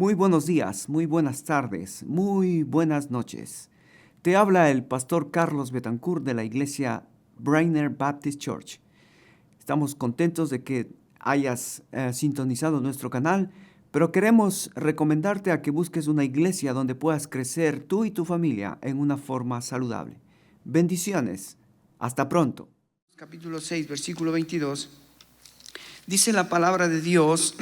Muy buenos días, muy buenas tardes, muy buenas noches. Te habla el pastor Carlos Betancourt de la iglesia Brainer Baptist Church. Estamos contentos de que hayas sintonizado nuestro canal, pero queremos recomendarte a que busques una iglesia donde puedas crecer tú y tu familia en una forma saludable. Bendiciones. Hasta pronto. Capítulo 6, versículo 22. Dice la palabra de Dios: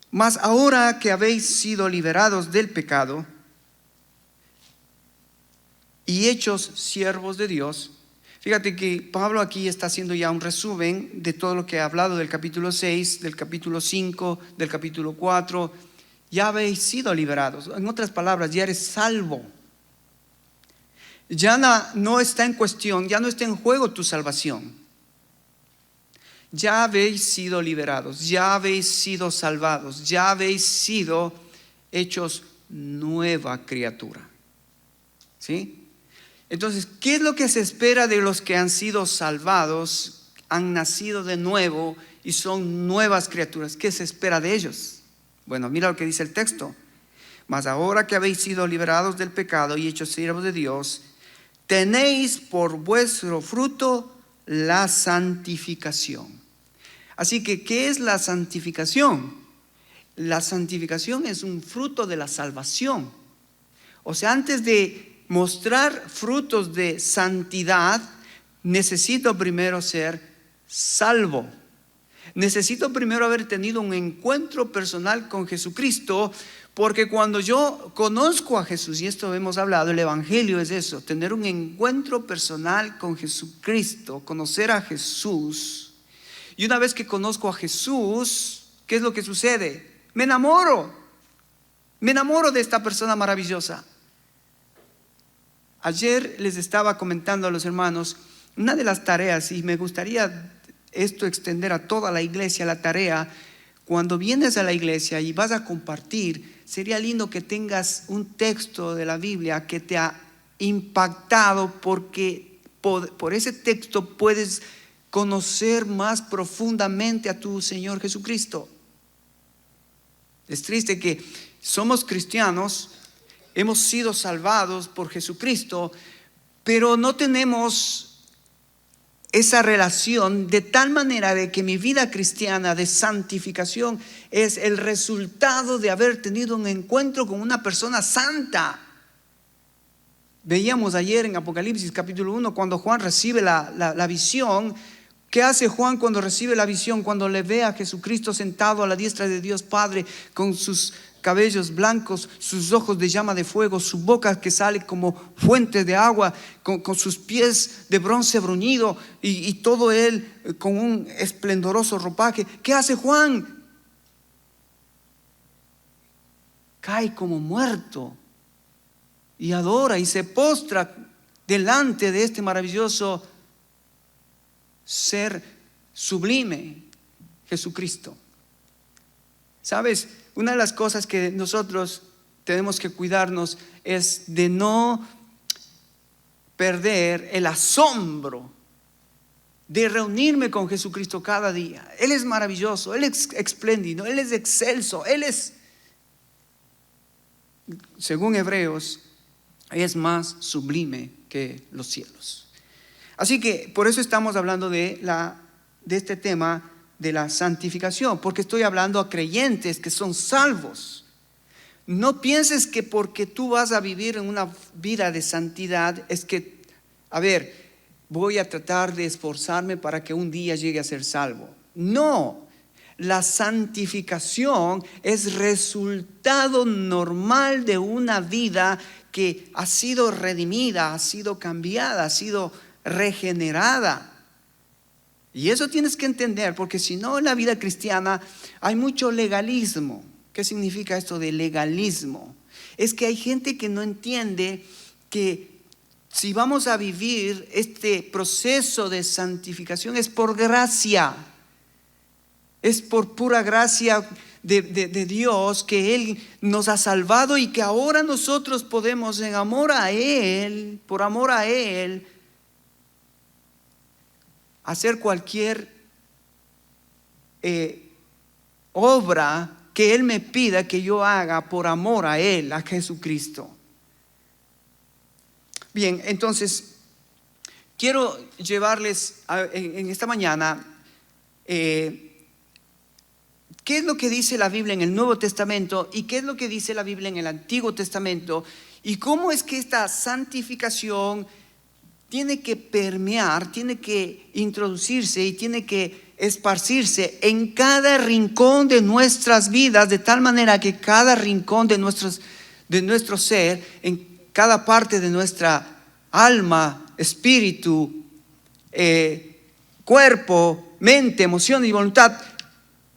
mas ahora que habéis sido liberados del pecado y hechos siervos de Dios. Fíjate que Pablo aquí está haciendo ya un resumen de todo lo que ha hablado del capítulo 6, del capítulo 5, del capítulo 4. Ya habéis sido liberados. En otras palabras, ya eres salvo. Ya no está en cuestión, ya no está en juego tu salvación. Ya habéis sido liberados, ya habéis sido salvados, ya habéis sido hechos nueva criatura. ¿Sí? Entonces, ¿qué es lo que se espera de los que han sido salvados, han nacido de nuevo y son nuevas criaturas? ¿Qué se espera de ellos? Bueno, mira lo que dice el texto. Mas ahora que habéis sido liberados del pecado y hechos siervos de Dios, tenéis por vuestro fruto la santificación. Así que, ¿qué es la santificación? La santificación es un fruto de la salvación. O sea, antes de mostrar frutos de santidad, necesito primero ser salvo. Necesito primero haber tenido un encuentro personal con Jesucristo, porque cuando yo conozco a Jesús, y esto hemos hablado, el evangelio es eso, tener un encuentro personal con Jesucristo, conocer a Jesús. Y una vez que conozco a Jesús, ¿qué es lo que sucede? Me enamoro de esta persona maravillosa. Ayer les estaba comentando a los hermanos una de las tareas, y me gustaría esto extender a toda la iglesia, la tarea. Cuando vienes a la iglesia y vas a compartir, sería lindo que tengas un texto de la Biblia que te ha impactado, porque por ese texto puedes conocer más profundamente a tu Señor Jesucristo. Es triste que somos cristianos, hemos sido salvados por Jesucristo, pero no tenemos esa relación de tal manera de que mi vida cristiana de santificación es el resultado de haber tenido un encuentro con una persona santa. Veíamos ayer en Apocalipsis capítulo 1 cuando Juan recibe la visión. ¿Qué hace Juan cuando recibe la visión? Cuando le ve a Jesucristo sentado a la diestra de Dios Padre, con sus cabellos blancos, sus ojos de llama de fuego, su boca que sale como fuente de agua, con sus pies de bronce bruñido, y todo él con un esplendoroso ropaje. ¿Qué hace Juan? Cae como muerto y adora y se postra delante de este maravilloso ser sublime, Jesucristo. ¿Sabes? Una de las cosas que nosotros tenemos que cuidarnos es de no perder el asombro de reunirme con Jesucristo cada día. Él es maravilloso, Él es espléndido, Él es excelso, Él es, según Hebreos, es más sublime que los cielos. Así que por eso estamos hablando de este tema de la santificación, porque estoy hablando a creyentes que son salvos. No pienses que porque tú vas a vivir en una vida de santidad es que, voy a tratar de esforzarme para que un día llegue a ser salvo. No, la santificación es resultado normal de una vida que ha sido redimida, ha sido cambiada, ha sido regenerada. Y eso tienes que entender, porque si no, en la vida cristiana hay mucho legalismo. ¿Qué significa esto de legalismo? Es que hay gente que no entiende que si vamos a vivir este proceso de santificación es por gracia, es por pura gracia de Dios, que Él nos ha salvado y que ahora nosotros podemos, en amor a Él, por amor a Él, hacer cualquier obra que Él me pida que yo haga por amor a Él, a Jesucristo. Bien, entonces quiero llevarles en esta mañana qué es lo que dice la Biblia en el Nuevo Testamento y qué es lo que dice la Biblia en el Antiguo Testamento, y cómo es que esta santificación tiene que permear, tiene que introducirse y tiene que esparcirse en cada rincón de nuestras vidas, de tal manera que cada rincón de nuestro ser, en cada parte de nuestra alma, espíritu, cuerpo, mente, emoción y voluntad,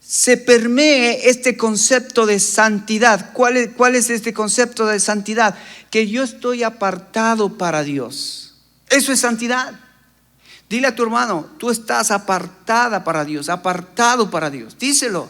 se permee este concepto de santidad. ¿Cuál es este concepto de santidad? Que yo estoy apartado para Dios. Eso es santidad. Dile a tu hermano, tú estás apartada para Dios, apartado para Dios. Díselo,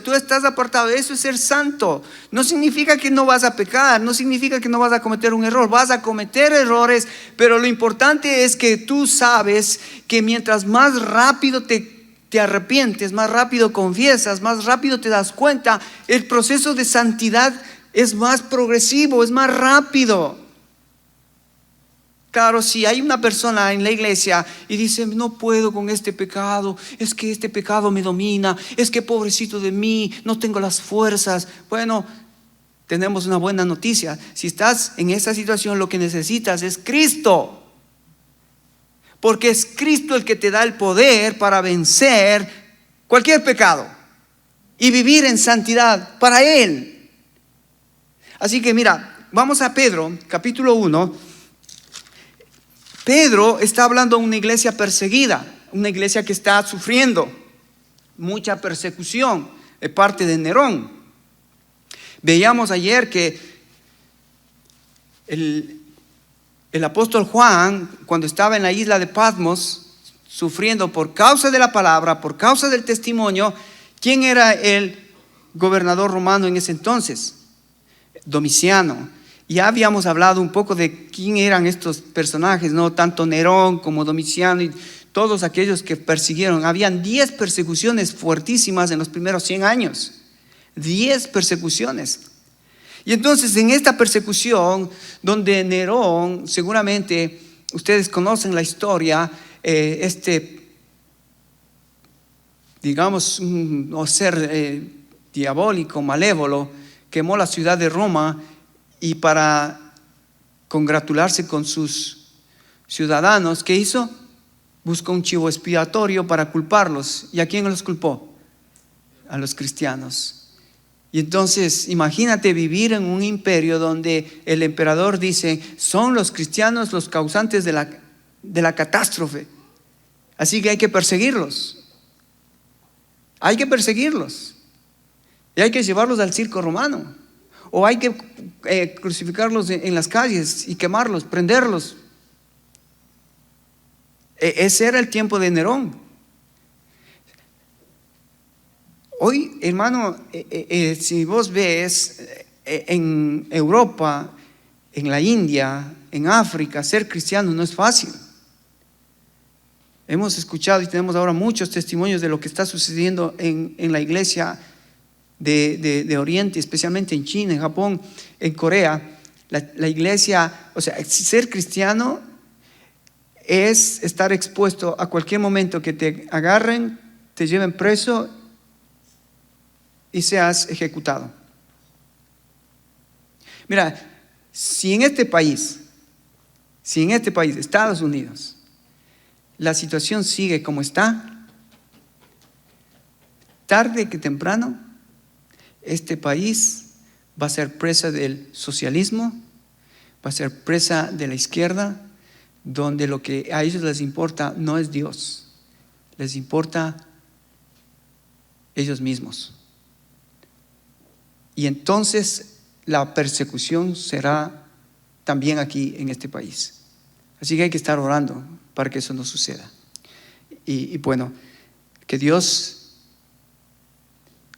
tú estás apartado. Eso es ser santo. No significa que no vas a pecar, no significa que no vas a cometer un error. Vas a cometer errores, pero lo importante es que tú sabes que mientras más rápido te arrepientes, más rápido confiesas, más rápido te das cuenta, el proceso de santidad es más progresivo, es más rápido. Claro, si hay una persona en la iglesia y dice, no puedo con este pecado, es que este pecado me domina, es que pobrecito de mí, no tengo las fuerzas. Bueno, tenemos una buena noticia. Si estás en esa situación, lo que necesitas es Cristo. Porque es Cristo el que te da el poder para vencer cualquier pecado y vivir en santidad para Él. Así que mira, vamos a Pedro, capítulo 1. Pedro está hablando a una iglesia perseguida, una iglesia que está sufriendo mucha persecución de parte de Nerón. Veíamos ayer que el apóstol Juan, cuando estaba en la isla de Patmos, sufriendo por causa de la palabra, por causa del testimonio, ¿quién era el gobernador romano en ese entonces? Domiciano. Ya habíamos hablado un poco de quién eran estos personajes, ¿no? Tanto Nerón como Domiciano y todos aquellos que persiguieron. Habían 10 persecuciones fuertísimas en los primeros 100 años. 10 persecuciones. Y entonces en esta persecución, donde Nerón, seguramente ustedes conocen la historia, digamos, un ser diabólico, malévolo, quemó la ciudad de Roma. Y para congratularse con sus ciudadanos, ¿qué hizo? Buscó un chivo expiatorio para culparlos. ¿Y a quién los culpó? A los cristianos. Y entonces imagínate vivir en un imperio donde el emperador dice, son los cristianos los causantes de la catástrofe, así que hay que perseguirlos. Hay que perseguirlos. Y hay que llevarlos al circo romano. O hay que crucificarlos en las calles y quemarlos, prenderlos. Ese era el tiempo de Nerón. Hoy, hermano, si vos ves en Europa, en la India, en África, ser cristiano no es fácil. Hemos escuchado y tenemos ahora muchos testimonios de lo que está sucediendo en la iglesia de Oriente, especialmente en China, en Japón, en Corea. La iglesia, o sea, ser cristiano es estar expuesto a cualquier momento que te agarren, te lleven preso y seas ejecutado. Mira, si en este país, Estados Unidos, la situación sigue como está, tarde que temprano, este país va a ser presa del socialismo, va a ser presa de la izquierda, donde lo que a ellos les importa no es Dios, les importa ellos mismos. Y entonces la persecución será también aquí en este país. Así que hay que estar orando para que eso no suceda. Y bueno, que Dios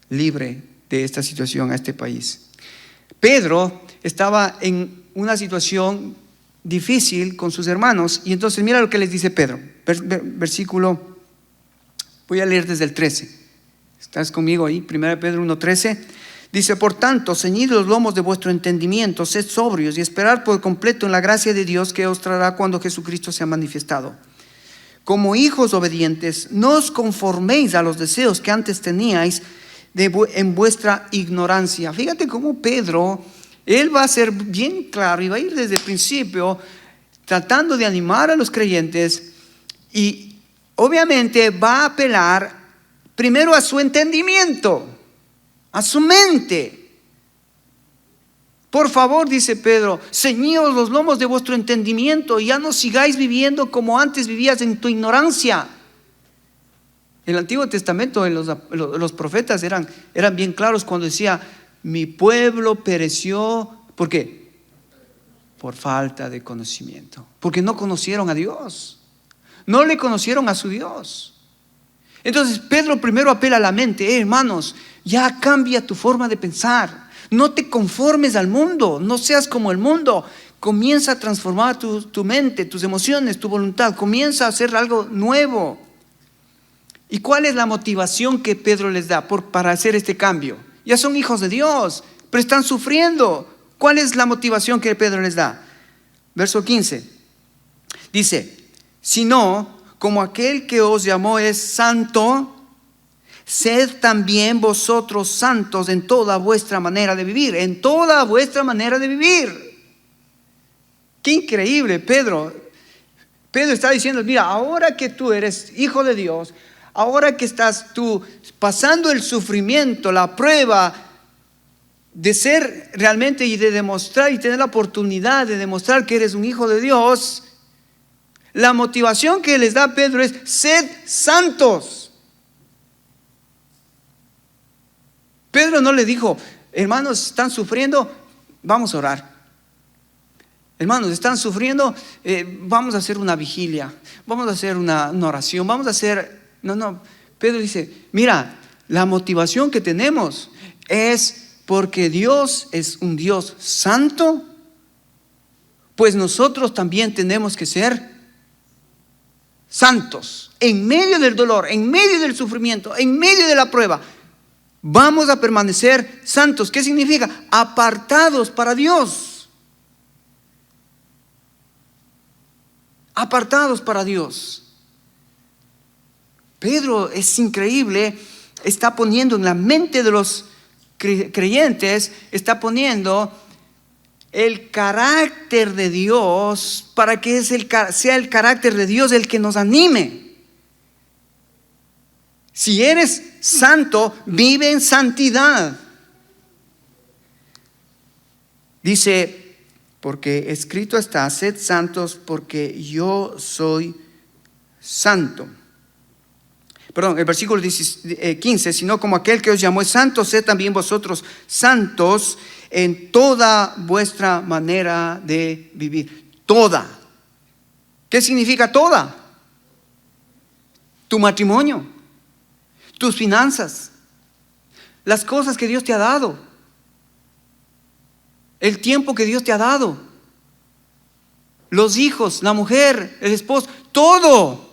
libre de esta situación a este país. Pedro estaba en una situación difícil con sus hermanos, y entonces mira lo que les dice Pedro, versículo, voy a leer desde el 13. ¿Estás conmigo ahí? 1 Pedro 1:13. Dice, por tanto, ceñid los lomos de vuestro entendimiento, sed sobrios y esperad por completo en la gracia de Dios que os traerá cuando Jesucristo sea manifestado. Como hijos obedientes, no os conforméis a los deseos que antes teníais en vuestra ignorancia. Fíjate cómo Pedro, él va a ser bien claro y va a ir desde el principio tratando de animar a los creyentes y obviamente va a apelar primero a su entendimiento, a su mente. Por favor, dice Pedro, ceñíos los lomos de vuestro entendimiento y ya no sigáis viviendo como antes vivías en tu ignorancia. El Antiguo Testamento, los profetas eran bien claros cuando decía, mi pueblo pereció, ¿por qué? Por falta de conocimiento, porque no conocieron a Dios, no le conocieron a su Dios. Entonces Pedro primero apela a la mente, hermanos, ya cambia tu forma de pensar, no te conformes al mundo, no seas como el mundo, comienza a transformar tu mente, tus emociones, tu voluntad, comienza a hacer algo nuevo. ¿Y cuál es la motivación que Pedro les da para hacer este cambio? Ya son hijos de Dios, pero están sufriendo. ¿Cuál es la motivación que Pedro les da? Verso 15. Dice, sino como aquel que os llamó es santo, sed también vosotros santos en toda vuestra manera de vivir. En toda vuestra manera de vivir. Qué increíble, Pedro. Pedro está diciendo, mira, ahora que tú eres hijo de Dios, ahora que estás tú pasando el sufrimiento, la prueba de ser realmente y de demostrar y tener la oportunidad de demostrar que eres un hijo de Dios, la motivación que les da Pedro es, sed santos. Pedro no le dijo, hermanos, están sufriendo, vamos a orar. Hermanos, están sufriendo, vamos a hacer una vigilia, vamos a hacer una oración, vamos a hacer... No, Pedro dice, mira, la motivación que tenemos es porque Dios es un Dios santo, pues nosotros también tenemos que ser santos. En medio del dolor, en medio del sufrimiento, en medio de la prueba, vamos a permanecer santos. ¿Qué significa? Apartados para Dios. Apartados para Dios. Pedro, es increíble, está poniendo en la mente de los creyentes, está poniendo el carácter de Dios para que sea el carácter de Dios el que nos anime. Si eres santo, vive en santidad. Dice, porque escrito está, sed santos porque yo soy santo. Perdón, el versículo 15, sino como aquel que os llamó es santo, sed también vosotros santos en toda vuestra manera de vivir. Toda. ¿Qué significa toda? Tu matrimonio, tus finanzas, las cosas que Dios te ha dado, el tiempo que Dios te ha dado, los hijos, la mujer, el esposo, todo.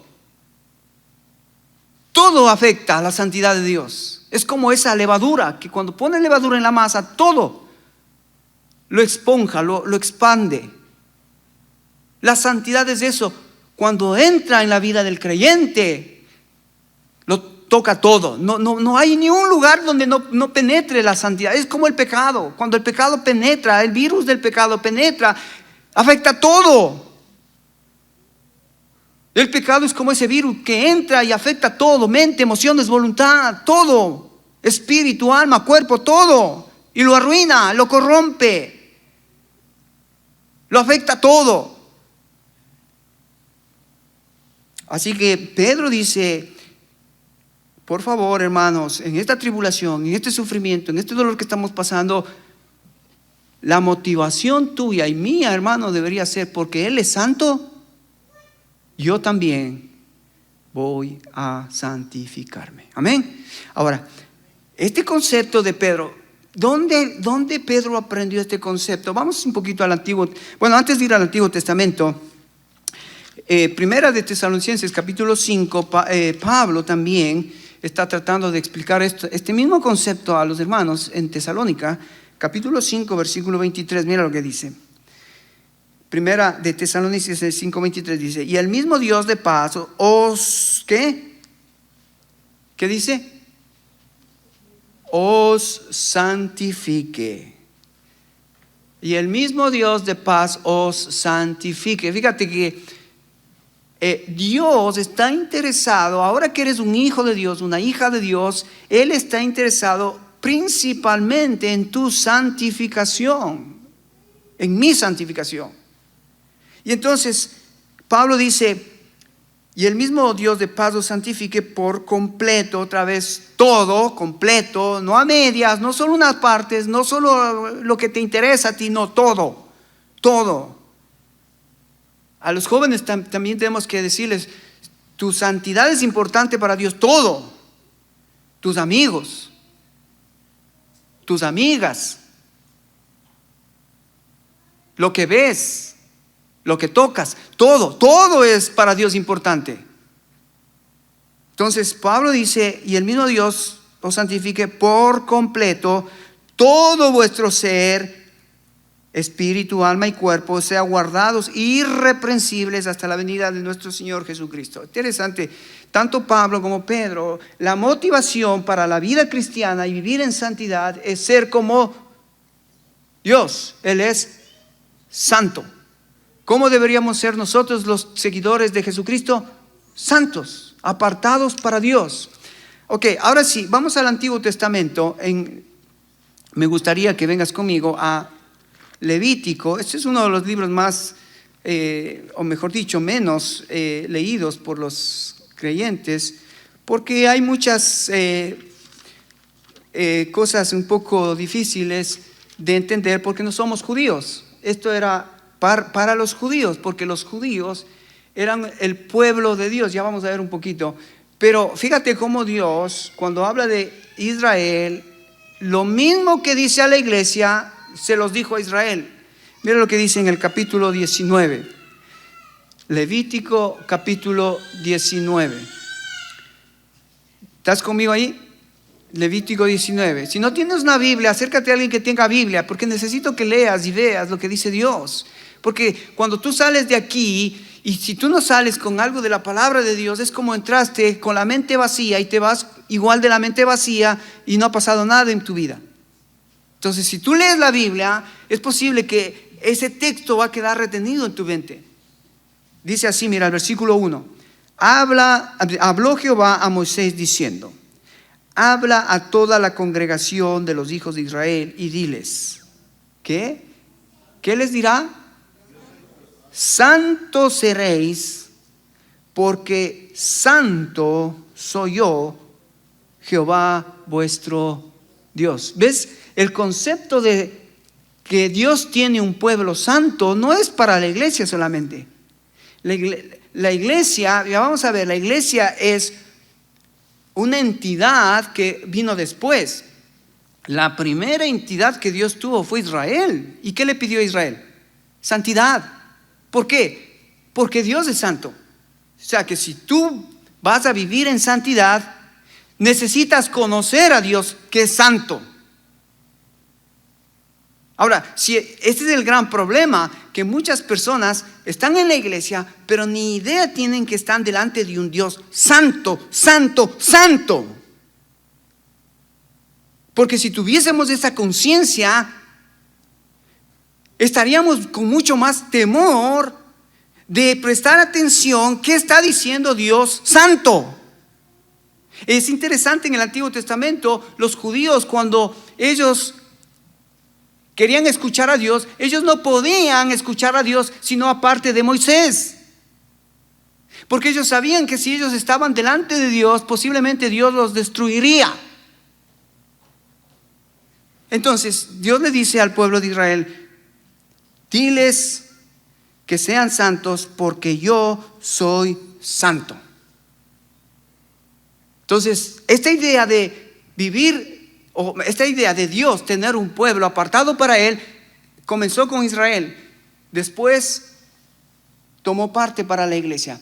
Todo afecta a la santidad de Dios. Es como esa levadura, que cuando pone levadura en la masa, todo lo esponja, lo expande. La santidad es eso. Cuando entra en la vida del creyente, lo toca todo. No hay ni un lugar donde no penetre la santidad. Es como el pecado. Cuando el pecado penetra, el virus del pecado penetra, afecta todo. El pecado es como ese virus que entra y afecta todo, mente, emociones, voluntad, todo, espíritu, alma, cuerpo, todo, y lo arruina, lo corrompe, lo afecta todo. Así que Pedro dice, por favor, hermanos, en esta tribulación, en este sufrimiento, en este dolor que estamos pasando, la motivación tuya y mía, hermano, debería ser porque Él es santo. Yo también voy a santificarme. Amén. Ahora, este concepto de Pedro, ¿dónde Pedro aprendió este concepto? Vamos un poquito al Antiguo. Bueno, antes de ir al Antiguo Testamento, Primera de Tesalonicenses capítulo 5, Pablo también está tratando de explicar este mismo concepto a los hermanos en Tesalónica, capítulo 5, versículo 23. Mira lo que dice. Primera de Tesalonicenses 5:23 dice: y el mismo Dios de paz os, ¿qué? ¿Qué dice? Os santifique. Y el mismo Dios de paz os santifique. Fíjate que Dios está interesado, ahora que eres un hijo de Dios, una hija de Dios, Él está interesado principalmente en tu santificación, en mi santificación. Y entonces Pablo dice: y el mismo Dios de paz os santifique por completo, otra vez todo, completo, no a medias, no solo unas partes, no solo lo que te interesa a ti, no, todo, todo. A los jóvenes también tenemos que decirles: tu santidad es importante para Dios, todo. Tus amigos, tus amigas, lo que ves, lo que tocas, todo es para Dios importante. Entonces Pablo dice: y el mismo Dios os santifique por completo, todo vuestro ser, espíritu, alma y cuerpo, sea guardados irreprensibles hasta la venida de nuestro Señor Jesucristo. Interesante, tanto Pablo como Pedro, la motivación para la vida cristiana y vivir en santidad es ser como Dios. Él es santo. ¿Cómo deberíamos ser nosotros los seguidores de Jesucristo? Santos, apartados para Dios. Ok, ahora sí, vamos al Antiguo Testamento. Me gustaría que vengas conmigo a Levítico. Este es uno de los libros más, o mejor dicho, menos leídos por los creyentes, porque hay muchas cosas un poco difíciles de entender porque no somos judíos. Esto era para los judíos, porque los judíos eran el pueblo de Dios. Ya vamos a ver un poquito. Pero fíjate cómo Dios, cuando habla de Israel, lo mismo que dice a la iglesia, se los dijo a Israel. Mira lo que dice en el capítulo 19. Levítico capítulo 19. ¿Estás conmigo ahí? Levítico 19. Si no tienes una Biblia, acércate a alguien que tenga Biblia, porque necesito que leas y veas lo que dice Dios. Porque cuando tú sales de aquí, y si tú no sales con algo de la palabra de Dios, es como entraste con la mente vacía y te vas igual de la mente vacía y no ha pasado nada en tu vida. Entonces, si tú lees la Biblia, es posible que ese texto va a quedar retenido en tu mente. Dice así, mira el versículo 1. Habló Jehová a Moisés diciendo: habla a toda la congregación de los hijos de Israel y diles, ¿qué? ¿Qué les dirá? Santos seréis, porque santo soy yo, Jehová vuestro Dios. ¿Ves? El concepto de que Dios tiene un pueblo santo no es para la iglesia solamente. La iglesia, ya vamos a ver, la iglesia es una entidad que vino después. La primera entidad que Dios tuvo fue Israel. ¿Y qué le pidió a Israel? Santidad. ¿Por qué? Porque Dios es santo. O sea que si tú vas a vivir en santidad, necesitas conocer a Dios que es santo. Ahora, si este es el gran problema, que muchas personas están en la iglesia, pero ni idea tienen que están delante de un Dios santo, santo, santo. Porque si tuviésemos esa conciencia, estaríamos con mucho más temor de prestar atención qué está diciendo Dios santo. Es interesante, en el Antiguo Testamento, los judíos, cuando ellos querían escuchar a Dios, ellos no podían escuchar a Dios sino aparte de Moisés. Porque ellos sabían que si ellos estaban delante de Dios, posiblemente Dios los destruiría. Entonces Dios le dice al pueblo de Israel: diles que sean santos porque yo soy santo. Entonces, esta idea de vivir, o esta idea de Dios tener un pueblo apartado para Él, comenzó con Israel. Después tomó parte para la iglesia.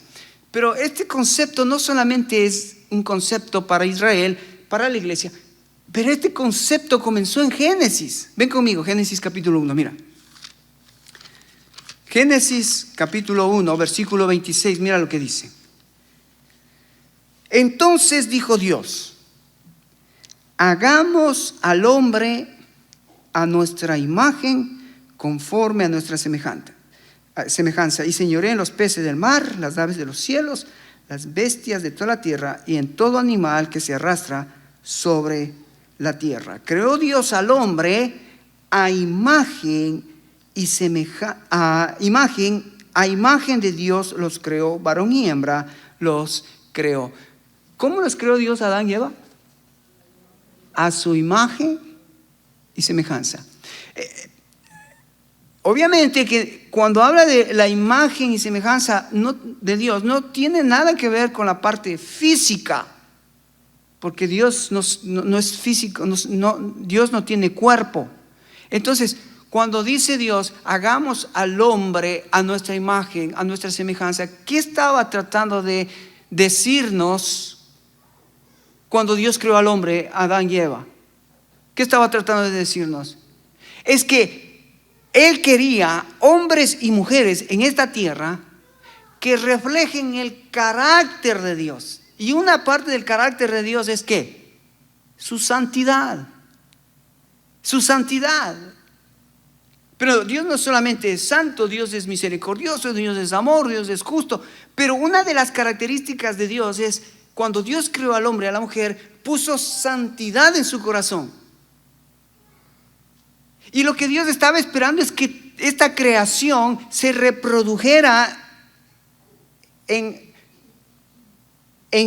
Pero este concepto no solamente es un concepto para Israel, para la iglesia. Pero este concepto comenzó en Génesis. Ven conmigo, Génesis capítulo 1, mira. Génesis capítulo 1, versículo 26, mira lo que dice. Entonces dijo Dios: hagamos al hombre a nuestra imagen, conforme a nuestra semejanza, y señoreen los peces del mar, las aves de los cielos, las bestias de toda la tierra, y en todo animal que se arrastra sobre la tierra. Creó Dios al hombre a imagen y a imagen de Dios los creó, varón y hembra los creó. ¿Cómo los creó Dios a Adán y Eva? A su imagen y semejanza. Obviamente que cuando habla de la imagen y semejanza de Dios, no tiene nada que ver con la parte física, porque Dios no es físico, Dios no tiene cuerpo. Entonces, cuando dice Dios, hagamos al hombre a nuestra imagen, a nuestra semejanza, ¿qué estaba tratando de decirnos cuando Dios creó al hombre, Adán y Eva? ¿Qué estaba tratando de decirnos? Es que Él quería hombres y mujeres en esta tierra que reflejen el carácter de Dios. Y una parte del carácter de Dios es ¿qué? Su santidad. Su santidad. Pero Dios no solamente es santo, Dios es misericordioso, Dios es amor, Dios es justo. Pero una de las características de Dios es cuando Dios creó al hombre y a la mujer, puso santidad en su corazón. Y lo que Dios estaba esperando es que esta creación se reprodujera en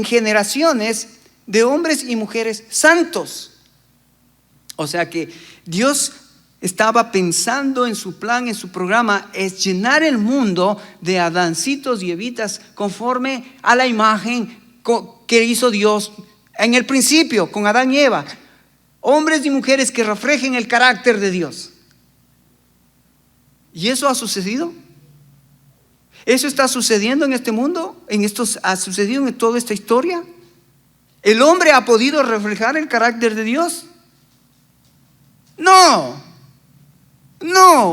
generaciones de hombres y mujeres santos. O sea que Dios estaba pensando en su plan, en su programa, es llenar el mundo de Adancitos y Evitas conforme a la imagen que hizo Dios en el principio con Adán y Eva. Hombres y mujeres que reflejen el carácter de Dios. ¿Y eso ha sucedido? ¿Eso está sucediendo en este mundo? ¿Ha sucedido en toda esta historia? ¿El hombre ha podido reflejar el carácter de Dios? No.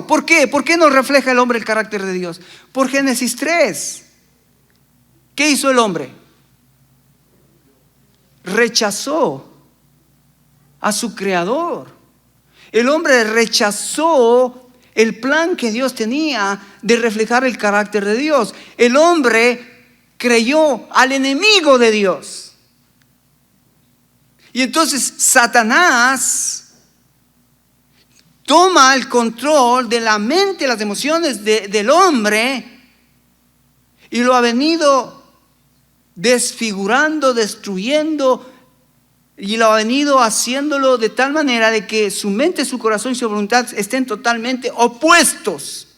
¿Por qué? ¿Por qué no refleja el hombre el carácter de Dios? Por Génesis 3. ¿Qué hizo el hombre? Rechazó a su creador. El hombre rechazó el plan que Dios tenía de reflejar el carácter de Dios. El hombre creyó al enemigo de Dios. Y entonces Satanás toma el control de la mente, las emociones del hombre, y lo ha venido desfigurando, destruyendo, y lo ha venido haciéndolo de tal manera de que su mente, su corazón y su voluntad estén totalmente opuestos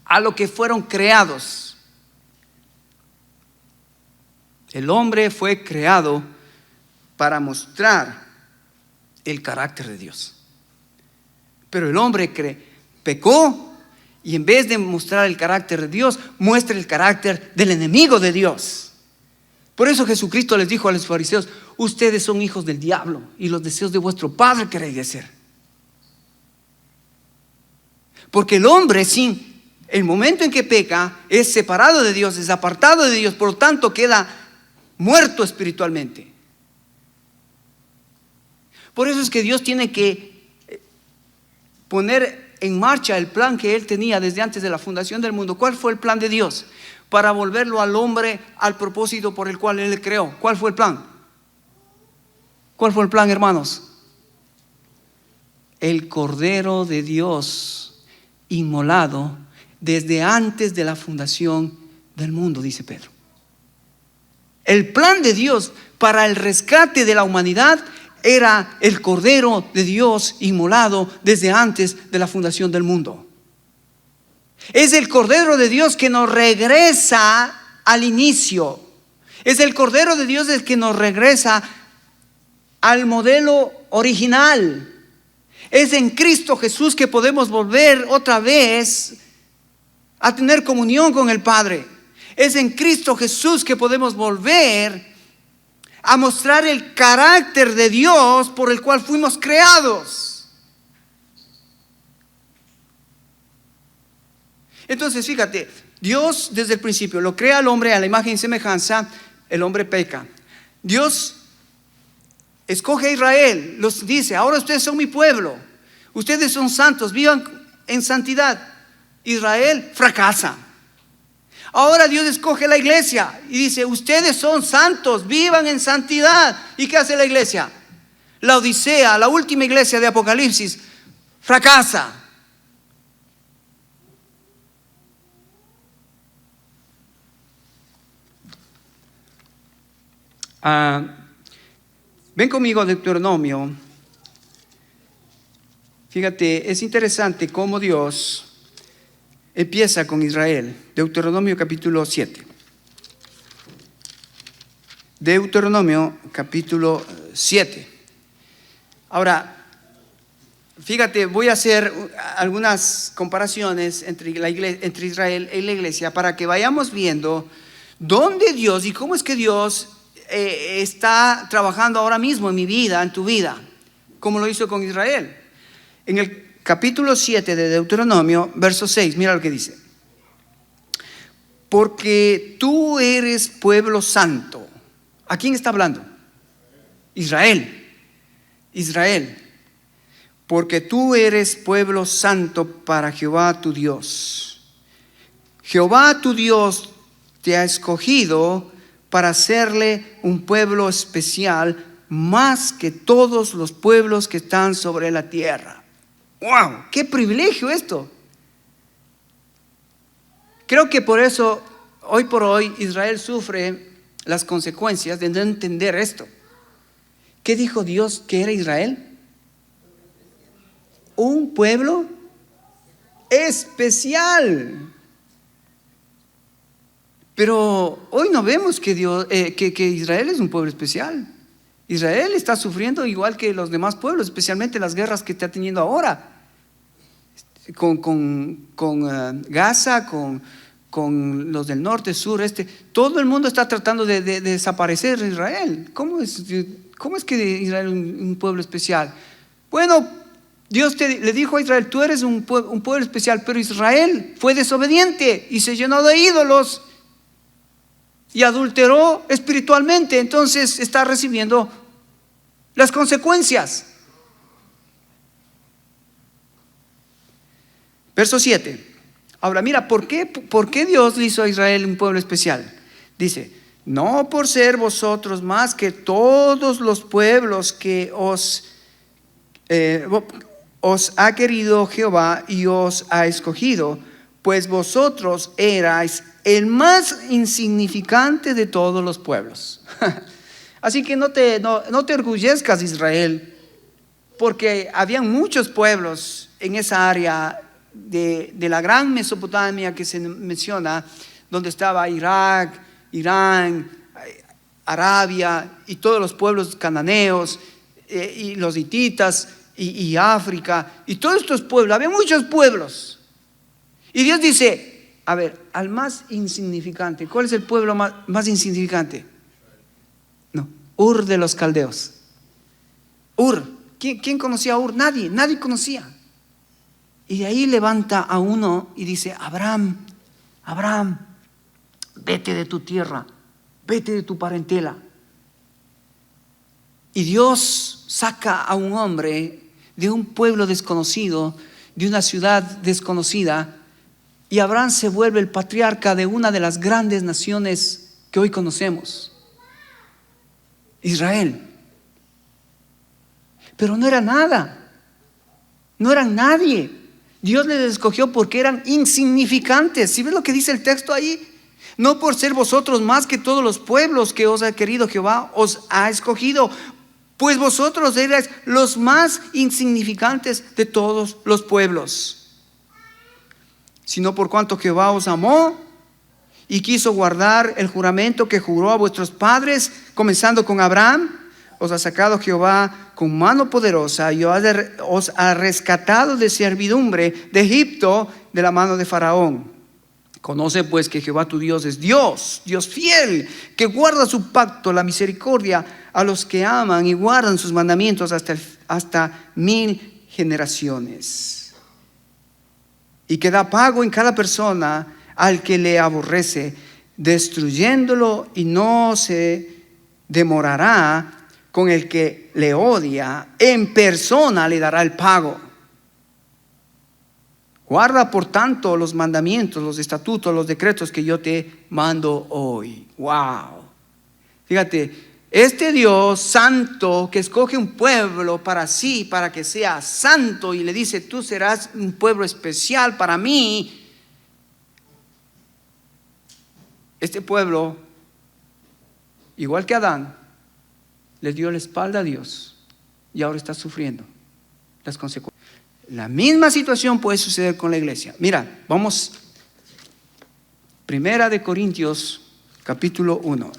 a lo que fueron creados. El hombre fue creado para mostrar el carácter de Dios. Pero el hombre pecó y en vez de mostrar el carácter de Dios, muestra el carácter del enemigo de Dios. Por eso Jesucristo les dijo a los fariseos: ustedes son hijos del diablo y los deseos de vuestro padre queréis hacer. Porque el hombre, sin el momento en que peca, es separado de Dios, es apartado de Dios, por lo tanto queda muerto espiritualmente. Por eso es que Dios tiene que poner en marcha el plan que Él tenía desde antes de la fundación del mundo. ¿Cuál fue el plan de Dios? Para volverlo al hombre al propósito por el cual Él le creó. ¿Cuál fue el plan? ¿Cuál fue el plan, hermanos? El Cordero de Dios inmolado desde antes de la fundación del mundo, dice Pedro. El plan de Dios para el rescate de la humanidad era el Cordero de Dios inmolado desde antes de la fundación del mundo. Es el Cordero de Dios que nos regresa al inicio. Es el Cordero de Dios el que nos regresa al modelo original. Es en Cristo Jesús que podemos volver otra vez a tener comunión con el Padre. Es en Cristo Jesús que podemos volver a mostrar el carácter de Dios por el cual fuimos creados. Entonces, fíjate, Dios desde el principio lo crea al hombre a la imagen y semejanza, el hombre peca. Dios escoge a Israel, los dice: ahora ustedes son mi pueblo, ustedes son santos, vivan en santidad. Israel fracasa. Ahora Dios escoge a la iglesia y dice: ustedes son santos, vivan en santidad. ¿Y qué hace la iglesia? La Odisea, la última iglesia de Apocalipsis, fracasa. Ven conmigo a Deuteronomio. Fíjate, es interesante cómo Dios empieza con Israel. Deuteronomio capítulo 7. Deuteronomio capítulo 7. Ahora, fíjate, voy a hacer algunas comparaciones entre Israel y la iglesia para que vayamos viendo dónde Dios y cómo es que Dios está trabajando ahora mismo en mi vida, en tu vida, como lo hizo con Israel. En el capítulo 7 de Deuteronomio, verso 6, mira lo que dice: porque tú eres pueblo santo. ¿A quién está hablando? Israel. Israel. Porque tú eres pueblo santo para Jehová tu Dios. Jehová tu Dios te ha escogido para hacerle un pueblo especial, más que todos los pueblos que están sobre la tierra. ¡Wow! ¡Qué privilegio esto! Creo que por eso, hoy por hoy, Israel sufre las consecuencias de no entender esto. ¿Qué dijo Dios que era Israel? Un pueblo especial. Pero hoy no vemos que Israel es un pueblo especial. Israel está sufriendo igual que los demás pueblos, especialmente las guerras que está teniendo ahora con Gaza, con los del norte, sur, este. Todo el mundo está tratando de desaparecer a Israel. ¿Cómo es que Israel es un pueblo especial? Bueno, Dios le dijo a Israel: tú eres un pueblo especial, pero Israel fue desobediente y se llenó de ídolos y adulteró espiritualmente. Entonces está recibiendo las consecuencias. Verso 7. Ahora mira, ¿por qué Dios le hizo a Israel un pueblo especial? Dice: no por ser vosotros más que todos los pueblos que os ha querido Jehová y os ha escogido, pues vosotros erais el más insignificante de todos los pueblos. Así que no te orgullezcas, Israel, porque habían muchos pueblos en esa área de la gran Mesopotamia que se menciona, donde estaba Irak, Irán, Arabia y todos los pueblos cananeos, y los hititas y África, y todos estos pueblos. Había muchos pueblos. Y Dios dice: a ver, al más insignificante. ¿Cuál es el pueblo más insignificante? No, Ur de los caldeos. Ur. ¿Quién conocía a Ur? Nadie conocía. Y de ahí levanta a uno y dice: Abraham, vete de tu tierra, vete de tu parentela. Y Dios saca a un hombre de un pueblo desconocido, de una ciudad desconocida, y Abraham se vuelve el patriarca de una de las grandes naciones que hoy conocemos, Israel. Pero no era nada, no eran nadie. Dios les escogió porque eran insignificantes. ¿Sí ves lo que dice el texto ahí? No por ser vosotros más que todos los pueblos que os ha querido Jehová, os ha escogido, pues vosotros erais los más insignificantes de todos los pueblos. Sino por cuanto Jehová os amó y quiso guardar el juramento que juró a vuestros padres, comenzando con Abraham, os ha sacado Jehová con mano poderosa y os ha rescatado de servidumbre de Egipto, de la mano de Faraón. Conoce pues que Jehová tu Dios es Dios, Dios fiel, que guarda su pacto, la misericordia a los que aman y guardan sus mandamientos hasta 1000 generaciones. Y que da pago en cada persona al que le aborrece, destruyéndolo, y no se demorará con el que le odia, en persona le dará el pago. Guarda por tanto los mandamientos, los estatutos, los decretos que yo te mando hoy. Wow. Fíjate, este Dios santo que escoge un pueblo para sí, para que sea santo, y le dice: tú serás un pueblo especial para mí. Este pueblo, igual que Adán, le dio la espalda a Dios y ahora está sufriendo las consecuencias. La misma situación puede suceder con la iglesia. Mira, vamos, 1 Corintios capítulo 1.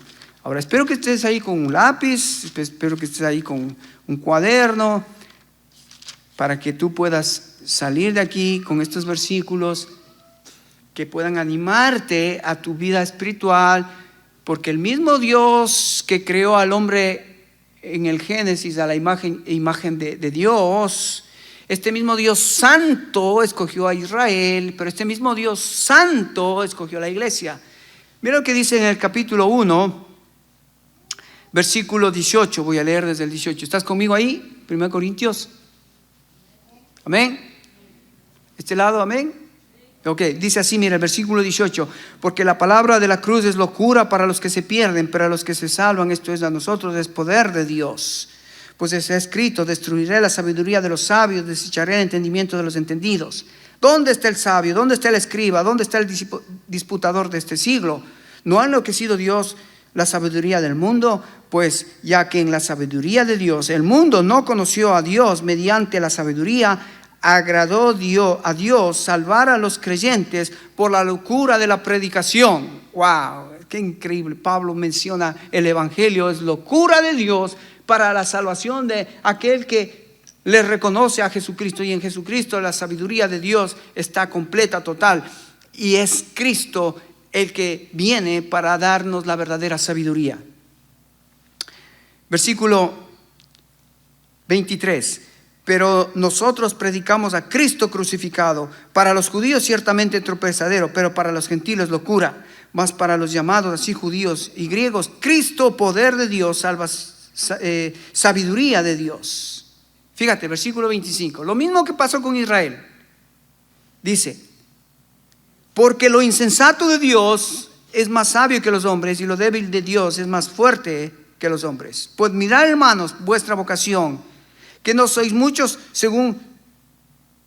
Ahora espero que estés ahí con un lápiz, espero que estés ahí con un cuaderno, para que tú puedas salir de aquí con estos versículos que puedan animarte a tu vida espiritual, porque el mismo Dios que creó al hombre en el Génesis a la imagen de Dios, este mismo Dios santo escogió a Israel, pero este mismo Dios santo escogió a la iglesia. Mira lo que dice en el capítulo 1, versículo 18. Voy a leer desde el 18. ¿Estás conmigo ahí? 1 Corintios. Amén. Este lado, amén. Ok, dice así, mira el versículo 18: porque la palabra de la cruz es locura para los que se pierden, pero a los que se salvan, esto es a nosotros, es poder de Dios. Pues está escrito: destruiré la sabiduría de los sabios, desecharé el entendimiento de los entendidos. ¿Dónde está el sabio? ¿Dónde está el escriba? ¿Dónde está el disputador de este siglo? ¿No ha enloquecido Dios la sabiduría del mundo? Pues ya que en la sabiduría de Dios el mundo no conoció a Dios, mediante la sabiduría agradó a Dios salvar a los creyentes por la locura de la predicación. ¡Wow! ¡Qué increíble! Pablo menciona el evangelio es locura de Dios para la salvación de aquel que le reconoce a Jesucristo, y en Jesucristo la sabiduría de Dios está completa, total, y es Cristo el que viene para darnos la verdadera sabiduría. Versículo 23: pero nosotros predicamos a Cristo crucificado, para los judíos ciertamente tropezadero, pero para los gentiles locura, mas para los llamados así judíos y griegos Cristo poder de Dios, sabiduría de Dios. Fíjate, versículo 25, lo mismo que pasó con Israel. Dice: porque lo insensato de Dios es más sabio que los hombres, y lo débil de Dios es más fuerte que los hombres. Pues mirad, hermanos, vuestra vocación, que no sois muchos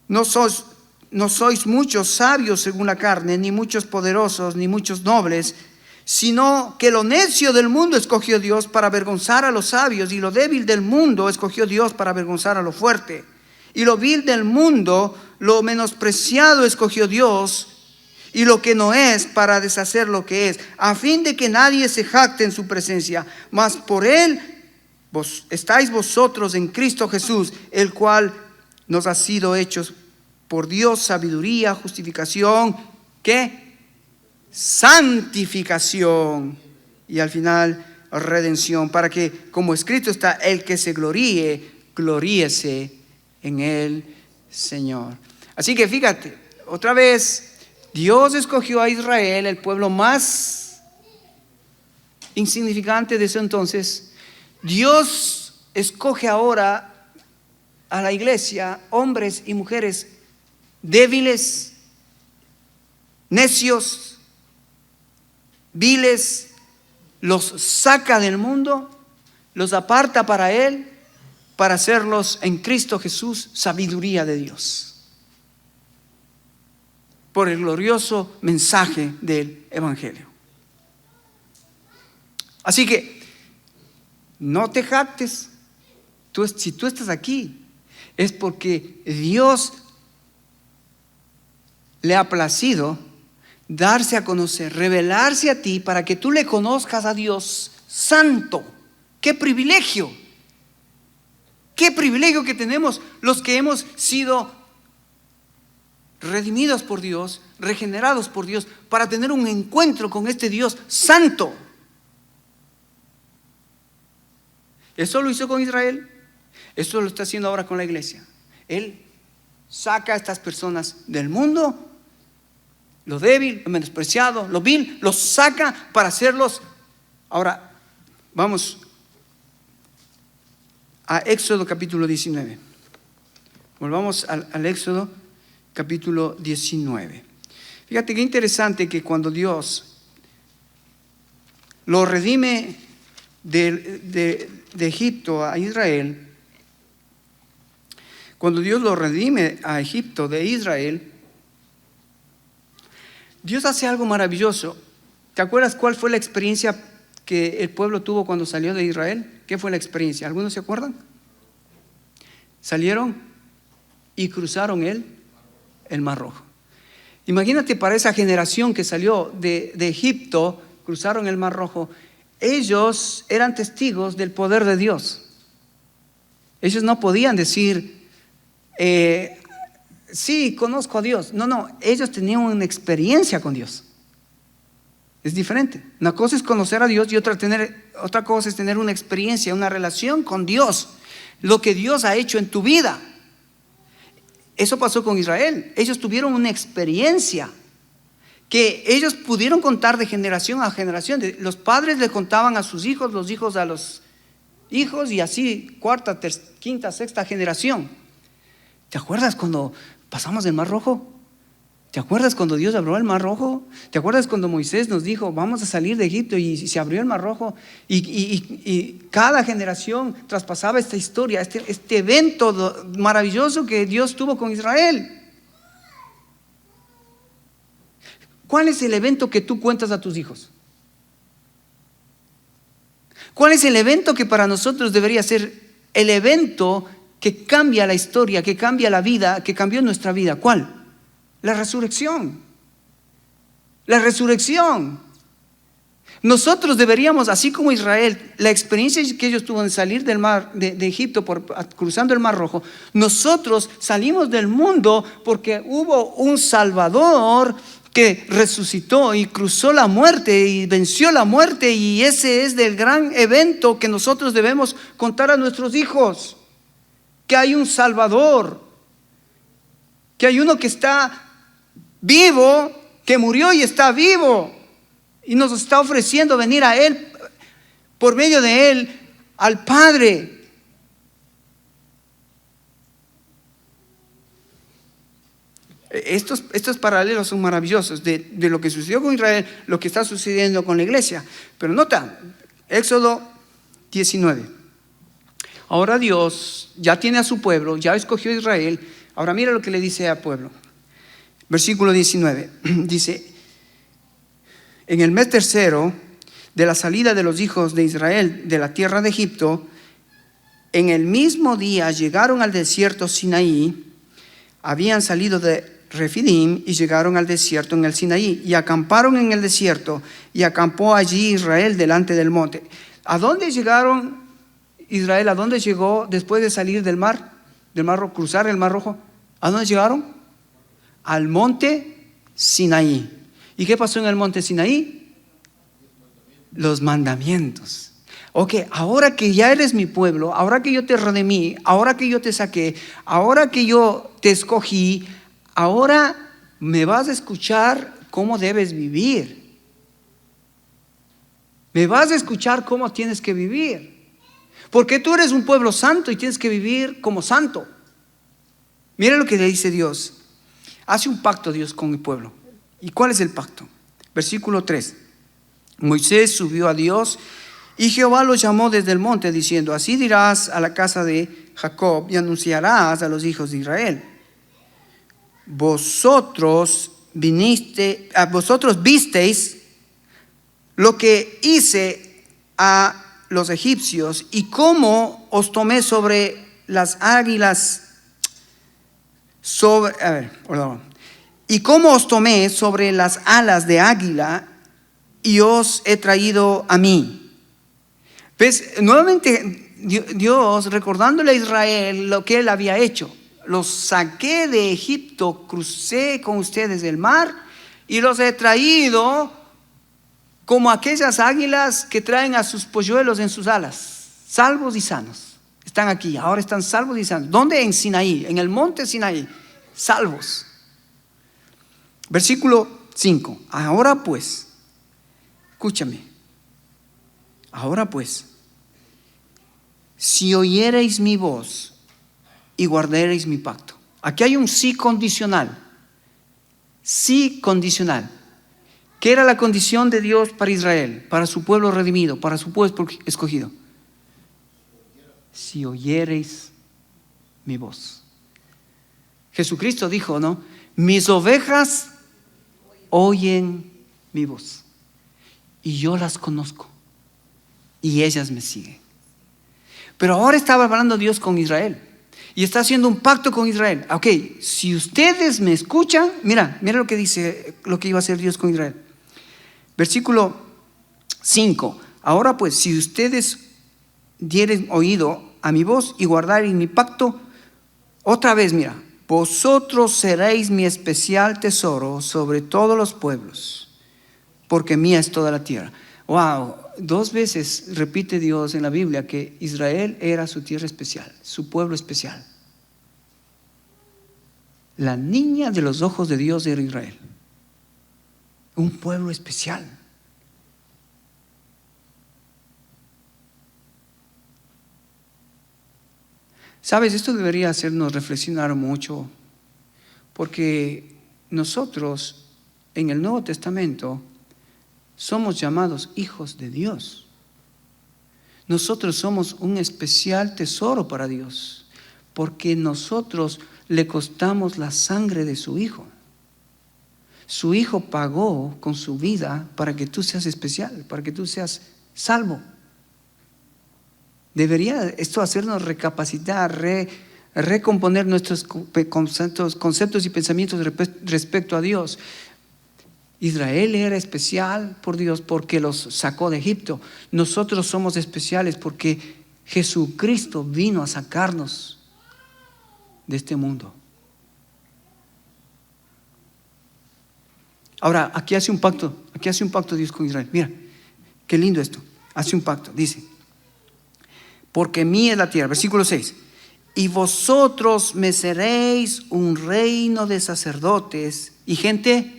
no sois muchos sabios según la carne, ni muchos poderosos, ni muchos nobles, sino que lo necio del mundo escogió Dios para avergonzar a los sabios, y lo débil del mundo escogió Dios para avergonzar a lo fuerte, y lo vil del mundo, lo menospreciado escogió Dios, y lo que no es, para deshacer lo que es, a fin de que nadie se jacte en su presencia. Mas por él estáis vosotros en Cristo Jesús, el cual nos ha sido hechos por Dios sabiduría, justificación, ¿qué? Santificación, y al final redención, para que, como escrito está, el que se gloríe, gloríese en el Señor. Así que fíjate, otra vez, Dios escogió a Israel, el pueblo más insignificante de ese entonces. Dios escoge ahora a la iglesia, hombres y mujeres débiles, necios, viles, los saca del mundo, los aparta para Él, para hacerlos en Cristo Jesús sabiduría de Dios, por el glorioso mensaje del evangelio. Así que no te jactes. Si tú estás aquí, es porque Dios le ha placido darse a conocer, revelarse a ti, para que tú le conozcas a Dios santo. ¡Qué privilegio! ¡Qué privilegio que tenemos los que hemos sido redimidos por Dios, regenerados por Dios, para tener un encuentro con este Dios santo. Eso lo hizo con Israel, eso lo está haciendo ahora con la iglesia. Él saca a estas personas del mundo, lo débil, lo menospreciado, lo vil, los saca para hacerlos. Ahora, vamos a Éxodo capítulo 19. Volvamos al Éxodo capítulo 19. Fíjate qué interesante que cuando Dios lo redime de Egipto a Israel, cuando Dios lo redime a Egipto de Israel, Dios hace algo maravilloso. ¿Te acuerdas cuál fue la experiencia que el pueblo tuvo cuando salió de Israel? ¿Qué fue la experiencia? ¿Algunos se acuerdan? Salieron y cruzaron el Mar Rojo. Imagínate para esa generación que salió de Egipto, cruzaron el Mar Rojo. Ellos eran testigos del poder de Dios. Ellos no podían decir, sí, conozco a Dios. No, ellos tenían una experiencia con Dios. Es diferente. Una cosa es conocer a Dios y otra cosa es tener una experiencia, una relación con Dios. Lo que Dios ha hecho en tu vida. Eso pasó con Israel. Ellos tuvieron una experiencia que ellos pudieron contar de generación a generación. Los padres le contaban a sus hijos, los hijos a los hijos, y así cuarta, quinta, sexta generación. ¿Te acuerdas cuando pasamos el Mar Rojo? ¿Te acuerdas cuando Dios abrió el Mar Rojo? ¿Te acuerdas cuando Moisés nos dijo, vamos a salir de Egipto, y se abrió el Mar Rojo? Y cada generación traspasaba esta historia, este evento maravilloso que Dios tuvo con Israel. ¿Cuál es el evento que tú cuentas a tus hijos? ¿Cuál es el evento que para nosotros debería ser el evento que cambia la historia, que cambia la vida, que cambió nuestra vida? ¿Cuál? La resurrección. La resurrección. Nosotros deberíamos, así como Israel, la experiencia que ellos tuvieron de salir del mar de Egipto cruzando el Mar Rojo, nosotros salimos del mundo porque hubo un Salvador que resucitó y cruzó la muerte y venció la muerte, y ese es el gran evento que nosotros debemos contar a nuestros hijos, que hay un Salvador, que hay uno que está vivo, que murió y está vivo, y nos está ofreciendo venir a Él, por medio de Él, al Padre. Estos paralelos son maravillosos de lo que sucedió con Israel, lo que está sucediendo con la iglesia. Pero nota, Éxodo 19. Ahora Dios ya tiene a su pueblo, ya escogió a Israel. Ahora mira lo que le dice al pueblo. Versículo 19. Dice, en el mes tercero de la salida de los hijos de Israel de la tierra de Egipto, en el mismo día llegaron al desierto Sinaí. Habían salido de Refidim y llegaron al desierto en el Sinaí, y acamparon en el desierto, y acampó allí Israel delante del monte. ¿A dónde llegaron Israel? ¿A dónde llegó después de salir del mar rojo, cruzar el Mar Rojo? ¿A dónde llegaron? Al monte Sinaí. ¿Y qué pasó en el monte Sinaí? Los mandamientos. Ok, ahora que ya eres mi pueblo, ahora que yo te redimí, ahora que yo te saqué, ahora que yo te escogí, ahora me vas a escuchar cómo debes vivir. Me vas a escuchar cómo tienes que vivir. Porque tú eres un pueblo santo y tienes que vivir como santo. Mira lo que le dice Dios. Hace un pacto Dios con el pueblo. ¿Y cuál es el pacto? Versículo 3. Moisés subió a Dios, y Jehová lo llamó desde el monte diciendo, así dirás a la casa de Jacob y anunciarás a los hijos de Israel. Vosotros visteis lo que hice a los egipcios, y cómo os tomé sobre las águilas, y cómo os tomé sobre las alas de águila, y os he traído a mí. ¿Ves? Nuevamente Dios recordándole a Israel lo que él había hecho. los saqué de Egipto, crucé con ustedes el mar y los he traído como aquellas águilas que traen a sus polluelos en sus alas, salvos y sanos. Están aquí, ahora están salvos y sanos. ¿Dónde? En Sinaí, en el monte Sinaí, salvos. Versículo 5. Ahora pues, escúchame, ahora pues, si oyereis mi voz y guardaréis mi pacto. Aquí hay un sí condicional. Sí condicional. ¿Qué era la condición de Dios para Israel, para su pueblo redimido, para su pueblo escogido? Si oyereis mi voz. Jesucristo dijo, ¿no? Mis ovejas oyen mi voz y yo las conozco y ellas me siguen. Pero ahora estaba hablando Dios con Israel y está haciendo un pacto con Israel. Ok, si ustedes me escuchan, mira lo que dice, lo que iba a hacer Dios con Israel. Versículo 5. Ahora pues, si ustedes dieren oído a mi voz y guardaréis mi pacto, otra vez, mira, vosotros seréis mi especial tesoro sobre todos los pueblos, porque mía es toda la tierra. Wow, 2 veces repite Dios en la Biblia que Israel era su tierra especial, su pueblo especial. La niña de los ojos de Dios era Israel. Un pueblo especial. Sabes, esto debería hacernos reflexionar mucho, porque nosotros en el Nuevo Testamento somos llamados hijos de Dios. Nosotros somos un especial tesoro para Dios, porque nosotros le costamos la sangre de su Hijo. Su Hijo pagó con su vida para que tú seas especial, para que tú seas salvo. Debería esto hacernos recapacitar, recomponer nuestros conceptos y pensamientos respecto a Dios. Israel era especial por Dios porque los sacó de Egipto. Nosotros somos especiales porque Jesucristo vino a sacarnos de este mundo. Ahora, aquí hace un pacto Dios con Israel. Mira, qué lindo esto. Hace un pacto, dice, porque mía es la tierra. Versículo 6. Y vosotros me seréis un reino de sacerdotes y gente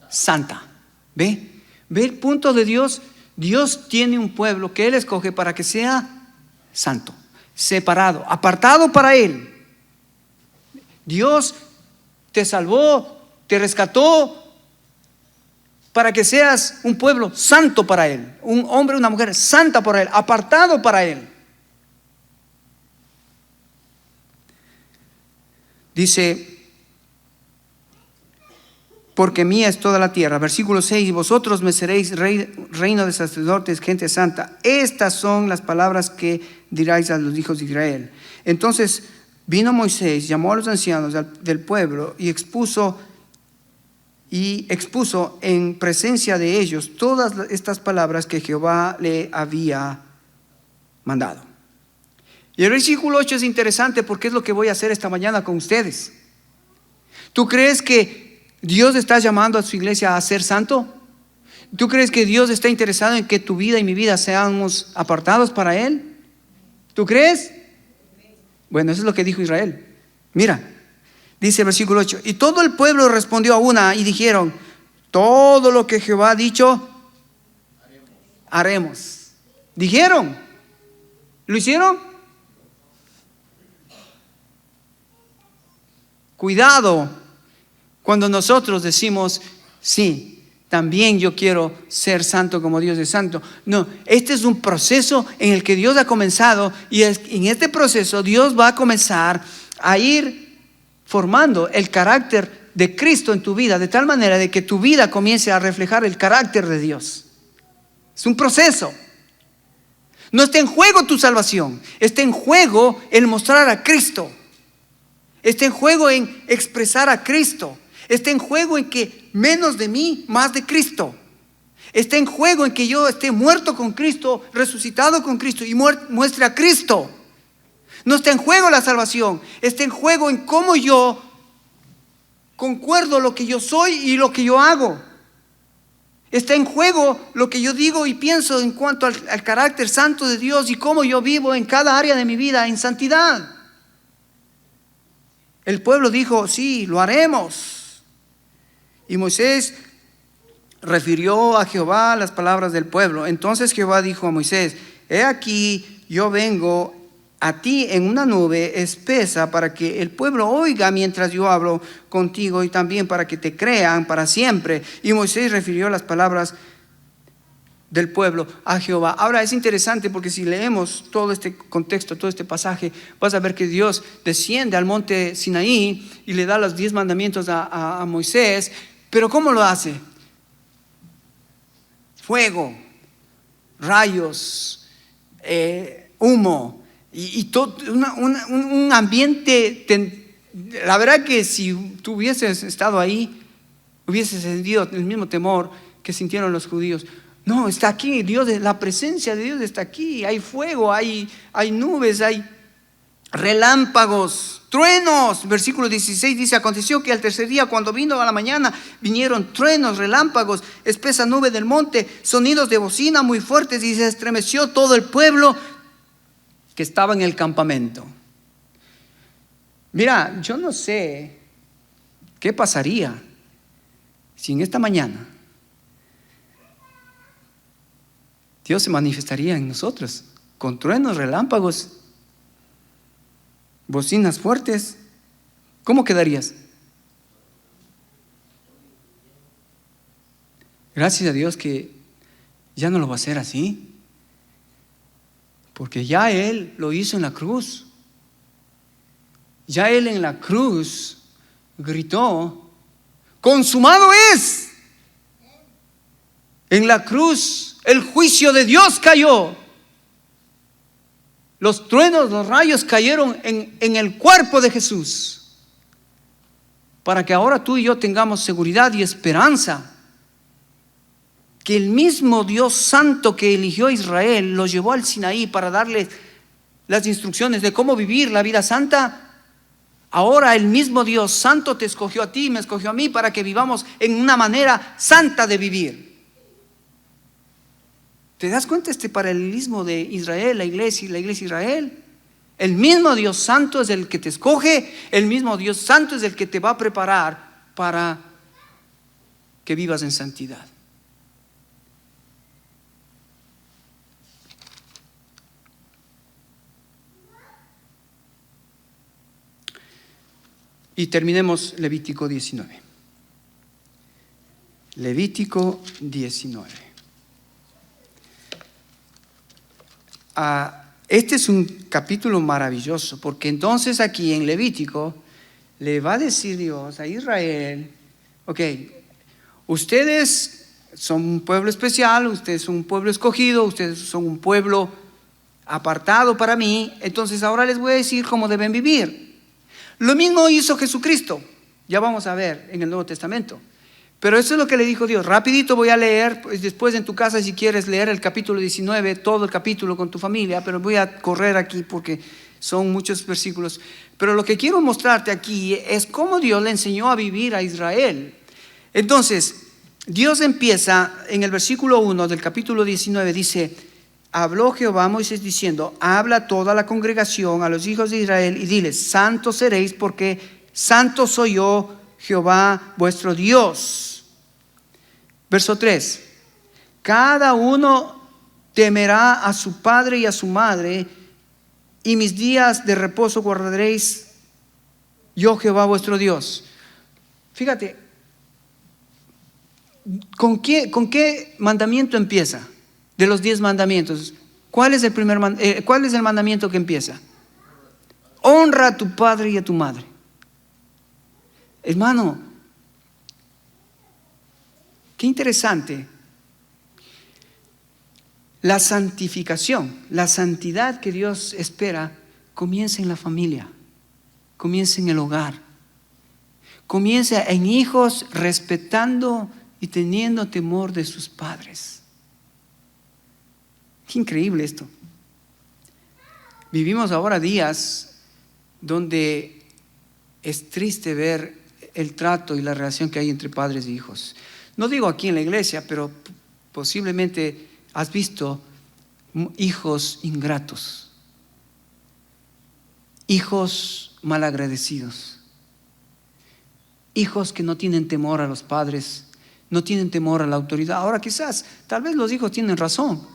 santa. ¿Ve el punto de Dios? Dios tiene un pueblo que Él escoge para que sea santo, separado, apartado para Él. Dios te salvó, te rescató para que seas un pueblo santo para Él, un hombre, una mujer santa para Él, apartado para Él. Dice, porque mía es toda la tierra. Versículo 6, y vosotros me seréis reino de sacerdotes, gente santa. Estas son las palabras que diráis a los hijos de Israel. Entonces vino Moisés, llamó a los ancianos del pueblo y expuso en presencia de ellos todas estas palabras que Jehová le había mandado. Y el versículo 8 es interesante porque es lo que voy a hacer esta mañana con ustedes. ¿Tú crees que Dios está llamando a su iglesia a ser santo? ¿Tú crees que Dios está interesado en que tu vida y mi vida seamos apartados para Él? ¿Tú crees? Bueno, eso es lo que dijo Israel. Mira, dice el versículo 8, y todo el pueblo respondió a una y dijeron, todo lo que Jehová ha dicho, haremos. Dijeron, ¿lo hicieron? Cuidado cuando nosotros decimos, sí, también yo quiero ser santo como Dios es santo. No, este es un proceso en el que Dios ha comenzado y en este proceso Dios va a comenzar a ir formando el carácter de Cristo en tu vida, de tal manera de que tu vida comience a reflejar el carácter de Dios. Es un proceso. No está en juego tu salvación, está en juego el mostrar a Cristo. Está en juego en expresar a Cristo. Está en juego en que menos de mí, más de Cristo. Está en juego en que yo esté muerto con Cristo, resucitado con Cristo y muestre a Cristo. No está en juego la salvación, está en juego en cómo yo concuerdo lo que yo soy y lo que yo hago. Está en juego lo que yo digo y pienso en cuanto al carácter santo de Dios y cómo yo vivo en cada área de mi vida en santidad. El pueblo dijo, sí, lo haremos. Y Moisés refirió a Jehová las palabras del pueblo. Entonces Jehová dijo a Moisés, he aquí, yo vengo a ti en una nube espesa para que el pueblo oiga mientras yo hablo contigo y también para que te crean para siempre. Y Moisés refirió las palabras del pueblo a Jehová. Ahora es interesante porque si leemos todo este contexto, todo este pasaje, vas a ver que Dios desciende al monte Sinaí y le da los 10 mandamientos a Moisés. Pero ¿cómo lo hace? Fuego, rayos, humo y todo un ambiente. La verdad que si tú hubieses estado ahí, hubieses sentido el mismo temor que sintieron los judíos. No, está aquí Dios, la presencia de Dios está aquí. Hay fuego, hay nubes, hay relámpagos, truenos. Versículo 16 dice, aconteció que al tercer día, cuando vino a la mañana, vinieron truenos, relámpagos, espesa nube del monte, sonidos de bocina muy fuertes, y se estremeció todo el pueblo que estaba en el campamento. Mira, yo no sé qué pasaría si en esta mañana Dios se manifestaría en nosotros con truenos, relámpagos, bocinas fuertes. ¿Cómo quedarías? Gracias a Dios que ya no lo va a hacer así, porque ya Él lo hizo en la cruz. Ya Él en la cruz gritó, consumado es. En la cruz el juicio de Dios cayó. Los truenos, los rayos cayeron en el cuerpo de Jesús, para que ahora tú y yo tengamos seguridad y esperanza que el mismo Dios santo que eligió a Israel lo llevó al Sinaí para darles las instrucciones de cómo vivir la vida santa. Ahora el mismo Dios santo te escogió a ti, me escogió a mí, para que vivamos en una manera santa de vivir. ¿Te das cuenta este paralelismo de Israel, la iglesia Israel? El mismo Dios santo es el que te escoge, el mismo Dios santo es el que te va a preparar para que vivas en santidad. Y terminemos Levítico 19. Levítico 19. Este es un capítulo maravilloso, porque entonces aquí en Levítico le va a decir Dios a Israel, ok, ustedes son un pueblo especial, ustedes son un pueblo escogido, ustedes son un pueblo apartado para mí, entonces ahora les voy a decir cómo deben vivir. Lo mismo hizo Jesucristo, ya vamos a ver en el Nuevo Testamento. Pero eso es lo que le dijo Dios. Rapidito voy a leer, pues después en tu casa si quieres leer el capítulo 19, todo el capítulo con tu familia, pero voy a correr aquí porque son muchos versículos. Pero lo que quiero mostrarte aquí es cómo Dios le enseñó a vivir a Israel. Entonces, Dios empieza en el versículo 1 del capítulo 19, dice, habló Jehová a Moisés diciendo, habla a toda la congregación, a los hijos de Israel, y diles, santos seréis porque santo soy yo, Jehová vuestro Dios. Verso 3, cada uno temerá a su padre y a su madre, y mis días de reposo guardaréis, yo Jehová vuestro Dios. Fíjate, ¿con qué mandamiento empieza? De los 10 mandamientos, ¿cuál es el mandamiento que empieza? Honra a tu padre y a tu madre. Hermano, qué interesante. La santificación, la santidad que Dios espera, comienza en la familia, comienza en el hogar, comienza en hijos respetando y teniendo temor de sus padres. Qué increíble esto. Vivimos ahora días donde es triste ver el trato y la relación que hay entre padres e hijos. No digo aquí en la iglesia, pero posiblemente has visto hijos ingratos, hijos malagradecidos, hijos que no tienen temor a los padres, no tienen temor a la autoridad. Ahora quizás, tal vez los hijos tienen razón,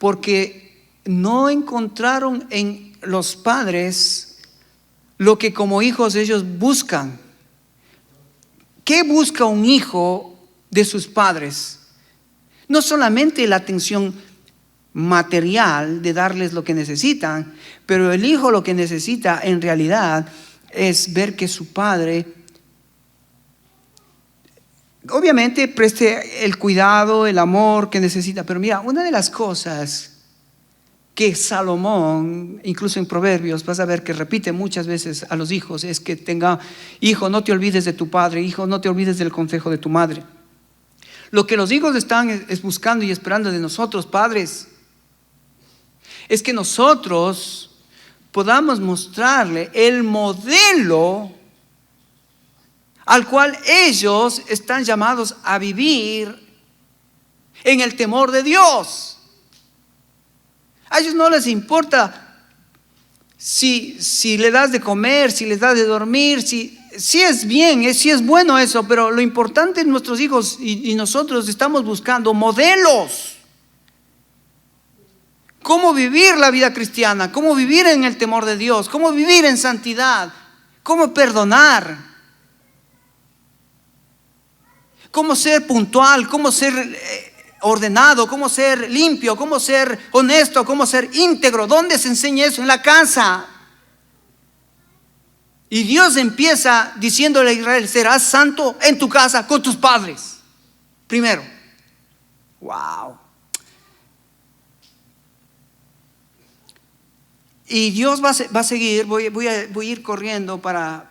porque no encontraron en los padres lo que como hijos ellos buscan. ¿Qué busca un hijo de sus padres? No solamente la atención material de darles lo que necesitan, pero el hijo lo que necesita en realidad es ver que su padre obviamente preste el cuidado, el amor que necesita. Pero mira, una de las cosas que Salomón, incluso en Proverbios, vas a ver que repite muchas veces a los hijos, es que tenga: hijo, no te olvides de tu padre; hijo, no te olvides del consejo de tu madre. Lo que los hijos están es buscando y esperando de nosotros, padres, es que nosotros podamos mostrarle el modelo al cual ellos están llamados a vivir en el temor de Dios. A ellos no les importa si le das de comer, si les das de dormir, si es bien, si es bueno eso, pero lo importante es nuestros hijos y nosotros estamos buscando modelos. Cómo vivir la vida cristiana, cómo vivir en el temor de Dios, cómo vivir en santidad, cómo perdonar, cómo ser puntual, cómo ser ordenado, cómo ser limpio, cómo ser honesto, cómo ser íntegro. ¿Dónde se enseña eso? En la casa. Y Dios empieza diciéndole a Israel: serás santo en tu casa con tus padres primero. Wow. Y Dios va a seguir. Voy a ir corriendo para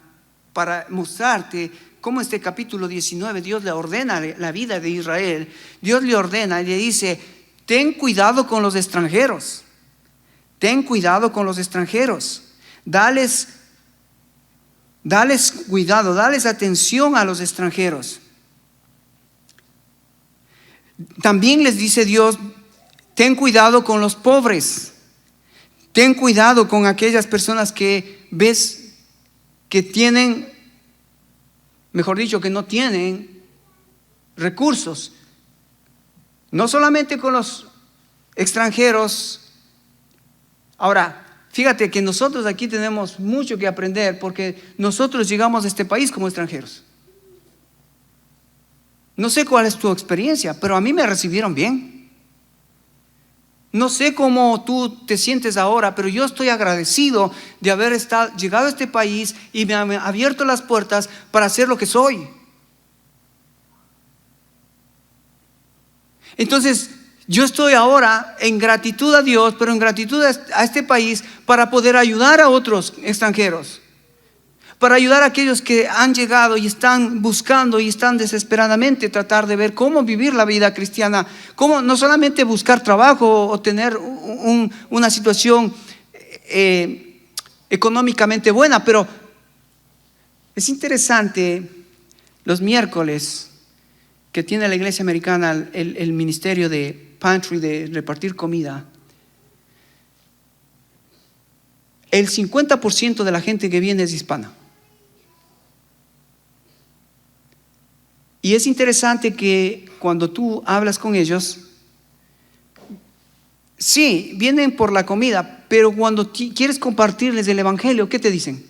mostrarte cómo este capítulo 19 Dios le ordena la vida de Israel. Dios le ordena y le dice: ten cuidado con los extranjeros, ten cuidado con los extranjeros, dales cuidado, dales atención a los extranjeros. También les dice Dios: ten cuidado con los pobres, ten cuidado con aquellas personas que ves que tienen, mejor dicho, que no tienen recursos. No solamente con los extranjeros. Ahora, fíjate que nosotros aquí tenemos mucho que aprender, porque nosotros llegamos a este país como extranjeros. No sé cuál es tu experiencia, pero a mí me recibieron bien. No sé cómo tú te sientes ahora, pero yo estoy agradecido de haber llegado a este país y me han abierto las puertas para ser lo que soy. Entonces, yo estoy ahora en gratitud a Dios, pero en gratitud a este país, para poder ayudar a otros extranjeros, para ayudar a aquellos que han llegado y están buscando y están desesperadamente tratar de ver cómo vivir la vida cristiana, cómo no solamente buscar trabajo o tener una situación económicamente buena. Pero es interesante, los miércoles que tiene la iglesia americana el ministerio de pantry, de repartir comida, el 50% de la gente que viene es hispana. Y es interesante que cuando tú hablas con ellos, sí, vienen por la comida, pero cuando quieres compartirles el evangelio, ¿qué te dicen?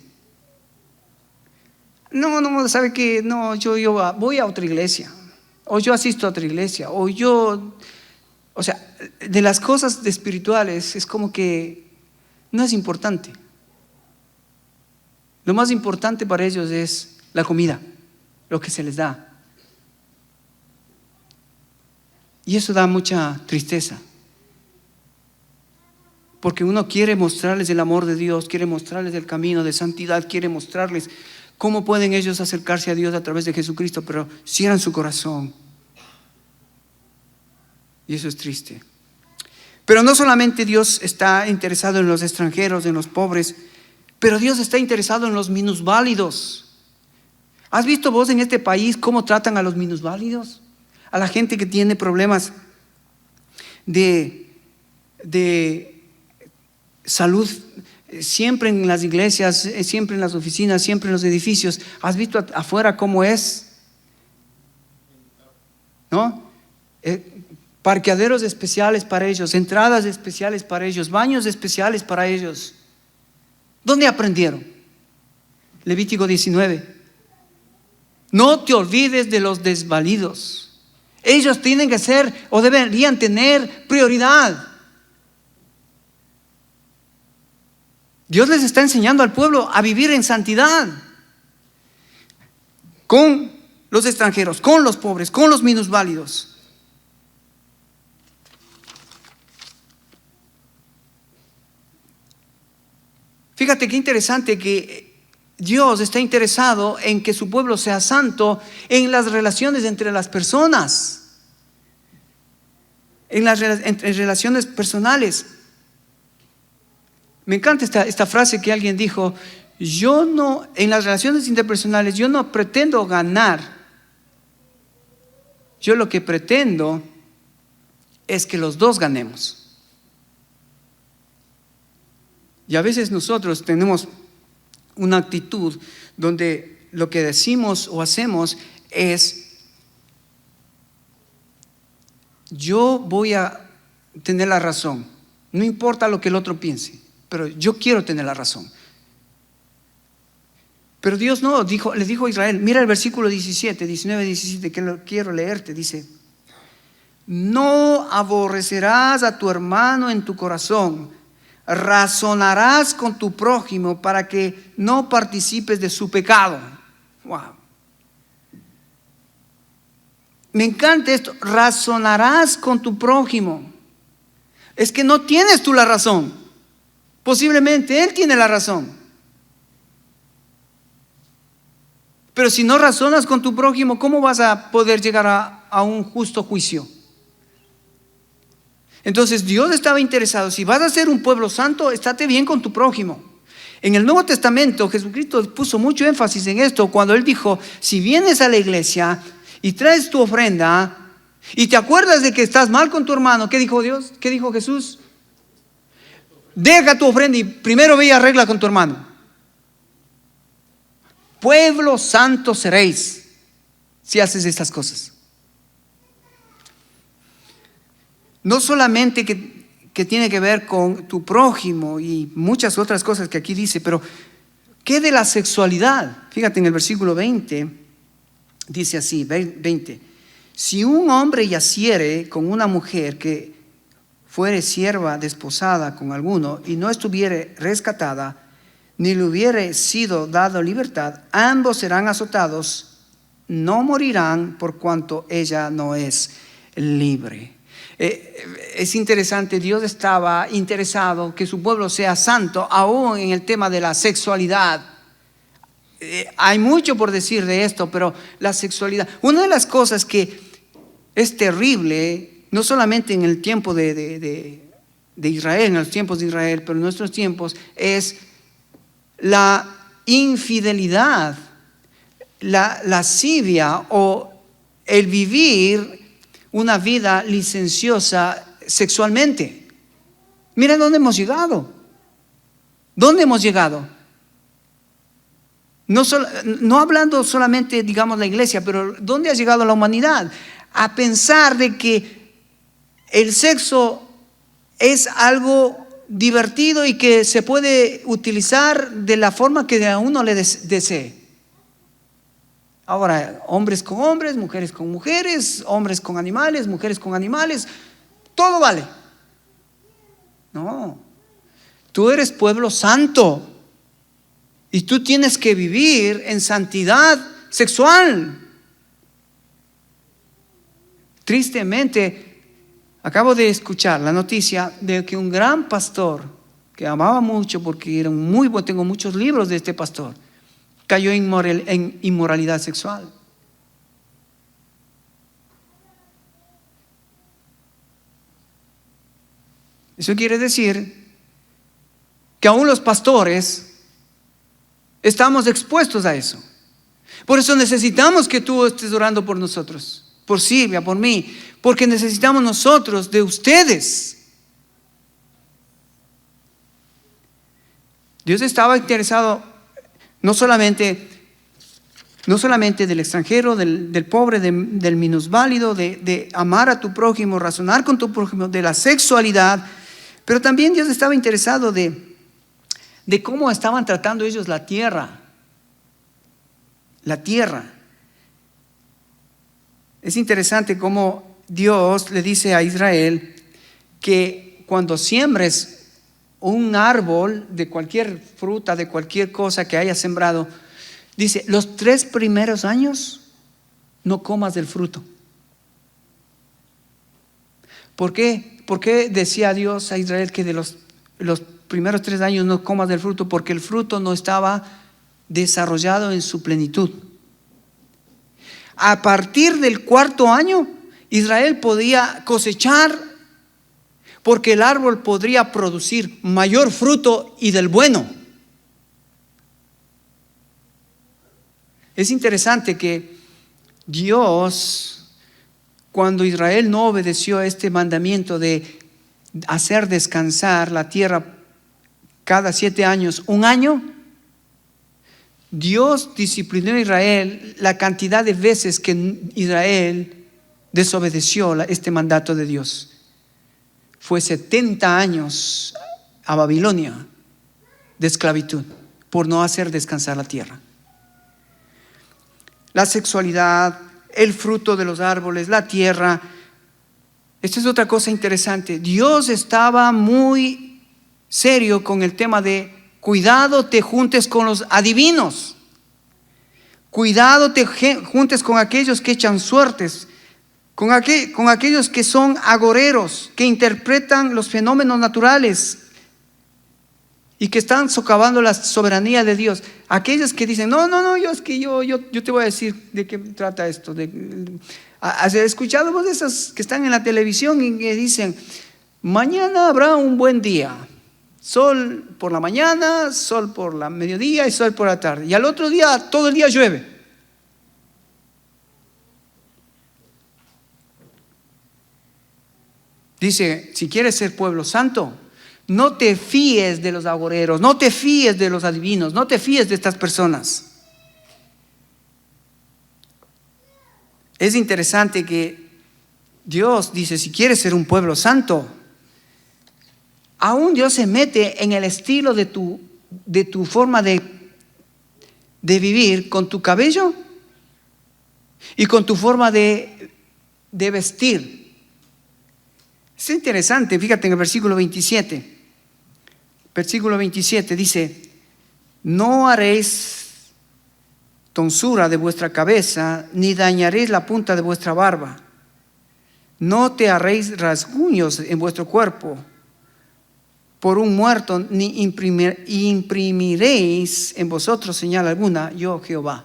No, ¿sabe qué? No, yo voy a otra iglesia, o yo asisto a otra iglesia, o sea, de las cosas espirituales es como que no es importante. Lo más importante para ellos es la comida, lo que se les da. Y eso da mucha tristeza, porque uno quiere mostrarles el amor de Dios, quiere mostrarles el camino de santidad, quiere mostrarles cómo pueden ellos acercarse a Dios a través de Jesucristo, pero cierran su corazón. Y eso es triste. Pero no solamente Dios está interesado en los extranjeros, en los pobres, pero Dios está interesado en los minusválidos. ¿Has visto vos en este país cómo tratan a los minusválidos? A la gente que tiene problemas de salud, siempre en las iglesias, siempre en las oficinas, siempre en los edificios. ¿Has visto afuera cómo es? ¿No? Parqueaderos especiales para ellos, entradas especiales para ellos, baños especiales para ellos. ¿Dónde aprendieron? Levítico 19. No te olvides de los desvalidos. Ellos tienen que ser o deberían tener prioridad. Dios les está enseñando al pueblo a vivir en santidad. Con los extranjeros, con los pobres, con los minusválidos. Fíjate qué interesante que Dios está interesado en que su pueblo sea santo en las relaciones entre las personas, en relaciones personales. Me encanta esta frase que alguien dijo: en las relaciones interpersonales, yo no pretendo ganar. Yo lo que pretendo es que los dos ganemos. Y a veces nosotros tenemos una actitud donde lo que decimos o hacemos es: yo voy a tener la razón, no importa lo que el otro piense, pero yo quiero tener la razón. Pero Dios no, les dijo a Israel, mira el versículo 19-17 que lo quiero leerte, dice: no aborrecerás a tu hermano en tu corazón, razonarás con tu prójimo para que no participes de su pecado. Wow. Me encanta esto, razonarás con tu prójimo. Es que no tienes tú la razón, posiblemente él tiene la razón. Pero si no razonas con tu prójimo, ¿cómo vas a poder llegar a un justo juicio? Entonces Dios estaba interesado, si vas a ser un pueblo santo, estate bien con tu prójimo. En el Nuevo Testamento Jesucristo puso mucho énfasis en esto cuando Él dijo: si vienes a la iglesia y traes tu ofrenda y te acuerdas de que estás mal con tu hermano, ¿qué dijo Dios? ¿Qué dijo Jesús? Deja tu ofrenda y primero ve y arregla con tu hermano. Pueblo santo seréis si haces estas cosas. No solamente que tiene que ver con tu prójimo y muchas otras cosas que aquí dice, pero ¿qué de la sexualidad? Fíjate en el versículo 20, dice así, 20: si un hombre yaciere con una mujer que fuere sierva desposada con alguno y no estuviere rescatada, ni le hubiere sido dado libertad, ambos serán azotados, no morirán por cuanto ella no es libre. Es interesante, Dios estaba interesado que su pueblo sea santo, aún en el tema de la sexualidad. Hay mucho por decir de esto, pero la sexualidad, una de las cosas que es terrible, no solamente en el tiempo de Israel, en los tiempos de Israel, pero en nuestros tiempos, es la infidelidad, la lascivia o el vivir una vida licenciosa sexualmente. Mira dónde hemos llegado. ¿Dónde hemos llegado? No hablando solamente, digamos, la iglesia, pero ¿dónde ha llegado la humanidad? A pensar de que el sexo es algo divertido y que se puede utilizar de la forma que a uno le desee. Ahora, hombres con hombres, mujeres con mujeres, hombres con animales, mujeres con animales, todo vale. No, tú eres pueblo santo y tú tienes que vivir en santidad sexual. Tristemente, acabo de escuchar la noticia de que un gran pastor que amaba mucho, porque era muy bueno, tengo muchos libros de este pastor, cayó en inmoralidad sexual. Eso quiere decir que aún los pastores estamos expuestos a eso. Por eso necesitamos que tú estés orando por nosotros, por Silvia, por mí, porque necesitamos nosotros de ustedes. Dios estaba interesado no solamente del extranjero, del pobre, del minusválido, de amar a tu prójimo, razonar con tu prójimo, de la sexualidad, pero también Dios estaba interesado de cómo estaban tratando ellos la tierra. La tierra. Es interesante cómo Dios le dice a Israel que cuando siembres un árbol de cualquier fruta, de cualquier cosa que hayas sembrado, dice, los 3 primeros años no comas del fruto. ¿Por qué? ¿Por qué decía Dios a Israel que de los primeros 3 años no comas del fruto? Porque el fruto no estaba desarrollado en su plenitud. A partir del 4.º año, Israel podía cosechar, porque el árbol podría producir mayor fruto y del bueno. Es interesante que Dios, cuando Israel no obedeció a este mandamiento de hacer descansar la tierra cada 7 años, 1 año, Dios disciplinó a Israel la cantidad de veces que Israel desobedeció este mandato de Dios. Fue 70 años a Babilonia de esclavitud por no hacer descansar la tierra. La sexualidad, el fruto de los árboles, la tierra. Esta es otra cosa interesante. Dios estaba muy serio con el tema de cuidado te juntes con los adivinos. Cuidado te juntes con aquellos que echan suertes, con aquellos que son agoreros, que interpretan los fenómenos naturales y que están socavando la soberanía de Dios. Aquellos que dicen, no, yo te voy a decir de qué trata esto. ¿Has escuchado vos de esos que están en la televisión y que dicen, mañana habrá un buen día? Sol por la mañana, sol por la mediodía y sol por la tarde. Y al otro día, todo el día llueve. Dice, si quieres ser pueblo santo, no te fíes de los agoreros, no te fíes de los adivinos, no te fíes de estas personas. Es interesante que Dios dice, si quieres ser un pueblo santo, aún Dios se mete en el estilo de tu forma de vivir, con tu cabello y con tu forma de vestir. Es interesante, fíjate en el versículo 27. Versículo 27 dice, no haréis tonsura de vuestra cabeza, ni dañaréis la punta de vuestra barba. No te haréis rasguños en vuestro cuerpo por un muerto, ni imprimiréis en vosotros señal alguna, yo Jehová.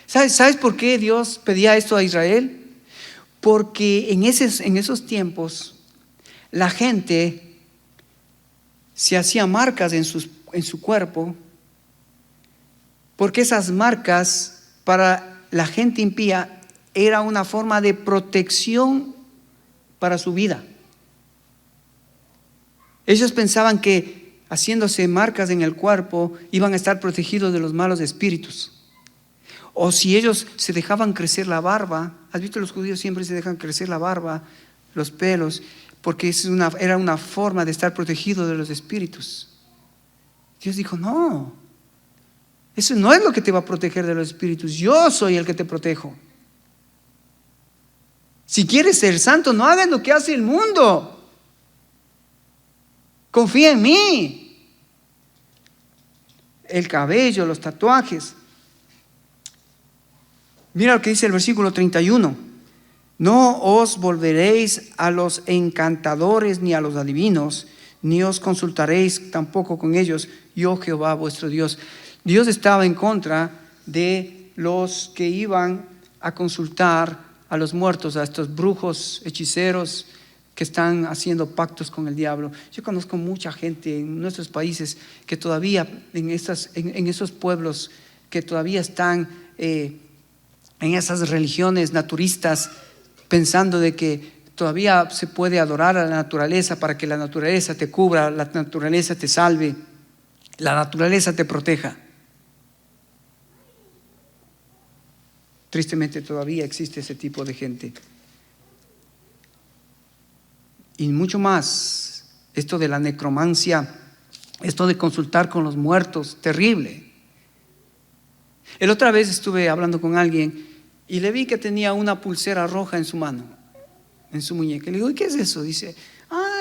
¿Sabes por qué Dios pedía esto a Israel? Porque en esos tiempos la gente se hacía marcas en su cuerpo, porque esas marcas para la gente impía era una forma de protección para su vida. Ellos pensaban que haciéndose marcas en el cuerpo iban a estar protegidos de los malos espíritus. O si ellos se dejaban crecer la barba, ¿has visto? Los judíos siempre se dejan crecer la barba, los pelos, porque era una forma de estar protegido de los espíritus. Dios dijo, no, eso no es lo que te va a proteger de los espíritus, yo soy el que te protejo. Si quieres ser santo, no hagas lo que hace el mundo. Confía en mí. El cabello, los tatuajes. Mira lo que dice el versículo 31. No os volveréis a los encantadores ni a los adivinos, ni os consultaréis tampoco con ellos, yo Jehová vuestro Dios. Dios estaba en contra de los que iban a consultar a los muertos, a estos brujos, hechiceros, que están haciendo pactos con el diablo. Yo conozco mucha gente en nuestros países que todavía, en esos pueblos que todavía están en esas religiones naturistas, pensando de que todavía se puede adorar a la naturaleza para que la naturaleza te cubra, la naturaleza te salve, la naturaleza te proteja. Tristemente todavía existe ese tipo de gente. Y mucho más, esto de la necromancia, esto de consultar con los muertos, terrible. El otra vez estuve hablando con alguien y le vi que tenía una pulsera roja en su mano, en su muñeca. Le digo, ¿y qué es eso? Dice,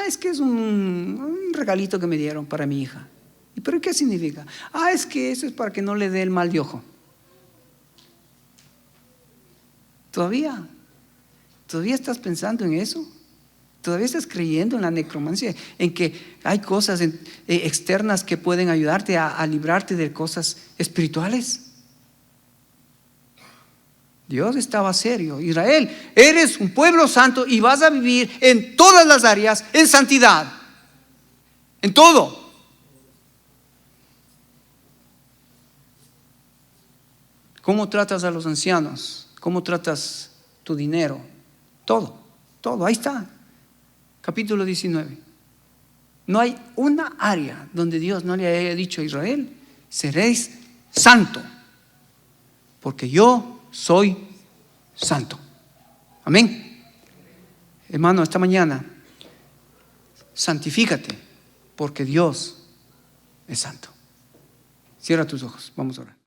es que es un regalito que me dieron para mi hija. ¿Y pero qué significa? Es que eso es para que no le dé el mal de ojo. ¿Todavía estás pensando en eso? ¿Todavía estás creyendo en la necromancia? En que hay cosas externas que pueden ayudarte a librarte de cosas espirituales. Dios estaba serio. Israel, eres un pueblo santo y vas a vivir en todas las áreas en santidad. En todo. ¿Cómo tratas a los ancianos? ¿Cómo tratas tu dinero? Todo, ahí está. Capítulo 19. No hay una área donde Dios no le haya dicho a Israel, seréis santo, porque yo soy santo. Amén. Hermano, esta mañana, santifícate, porque Dios es santo. Cierra tus ojos, vamos a orar.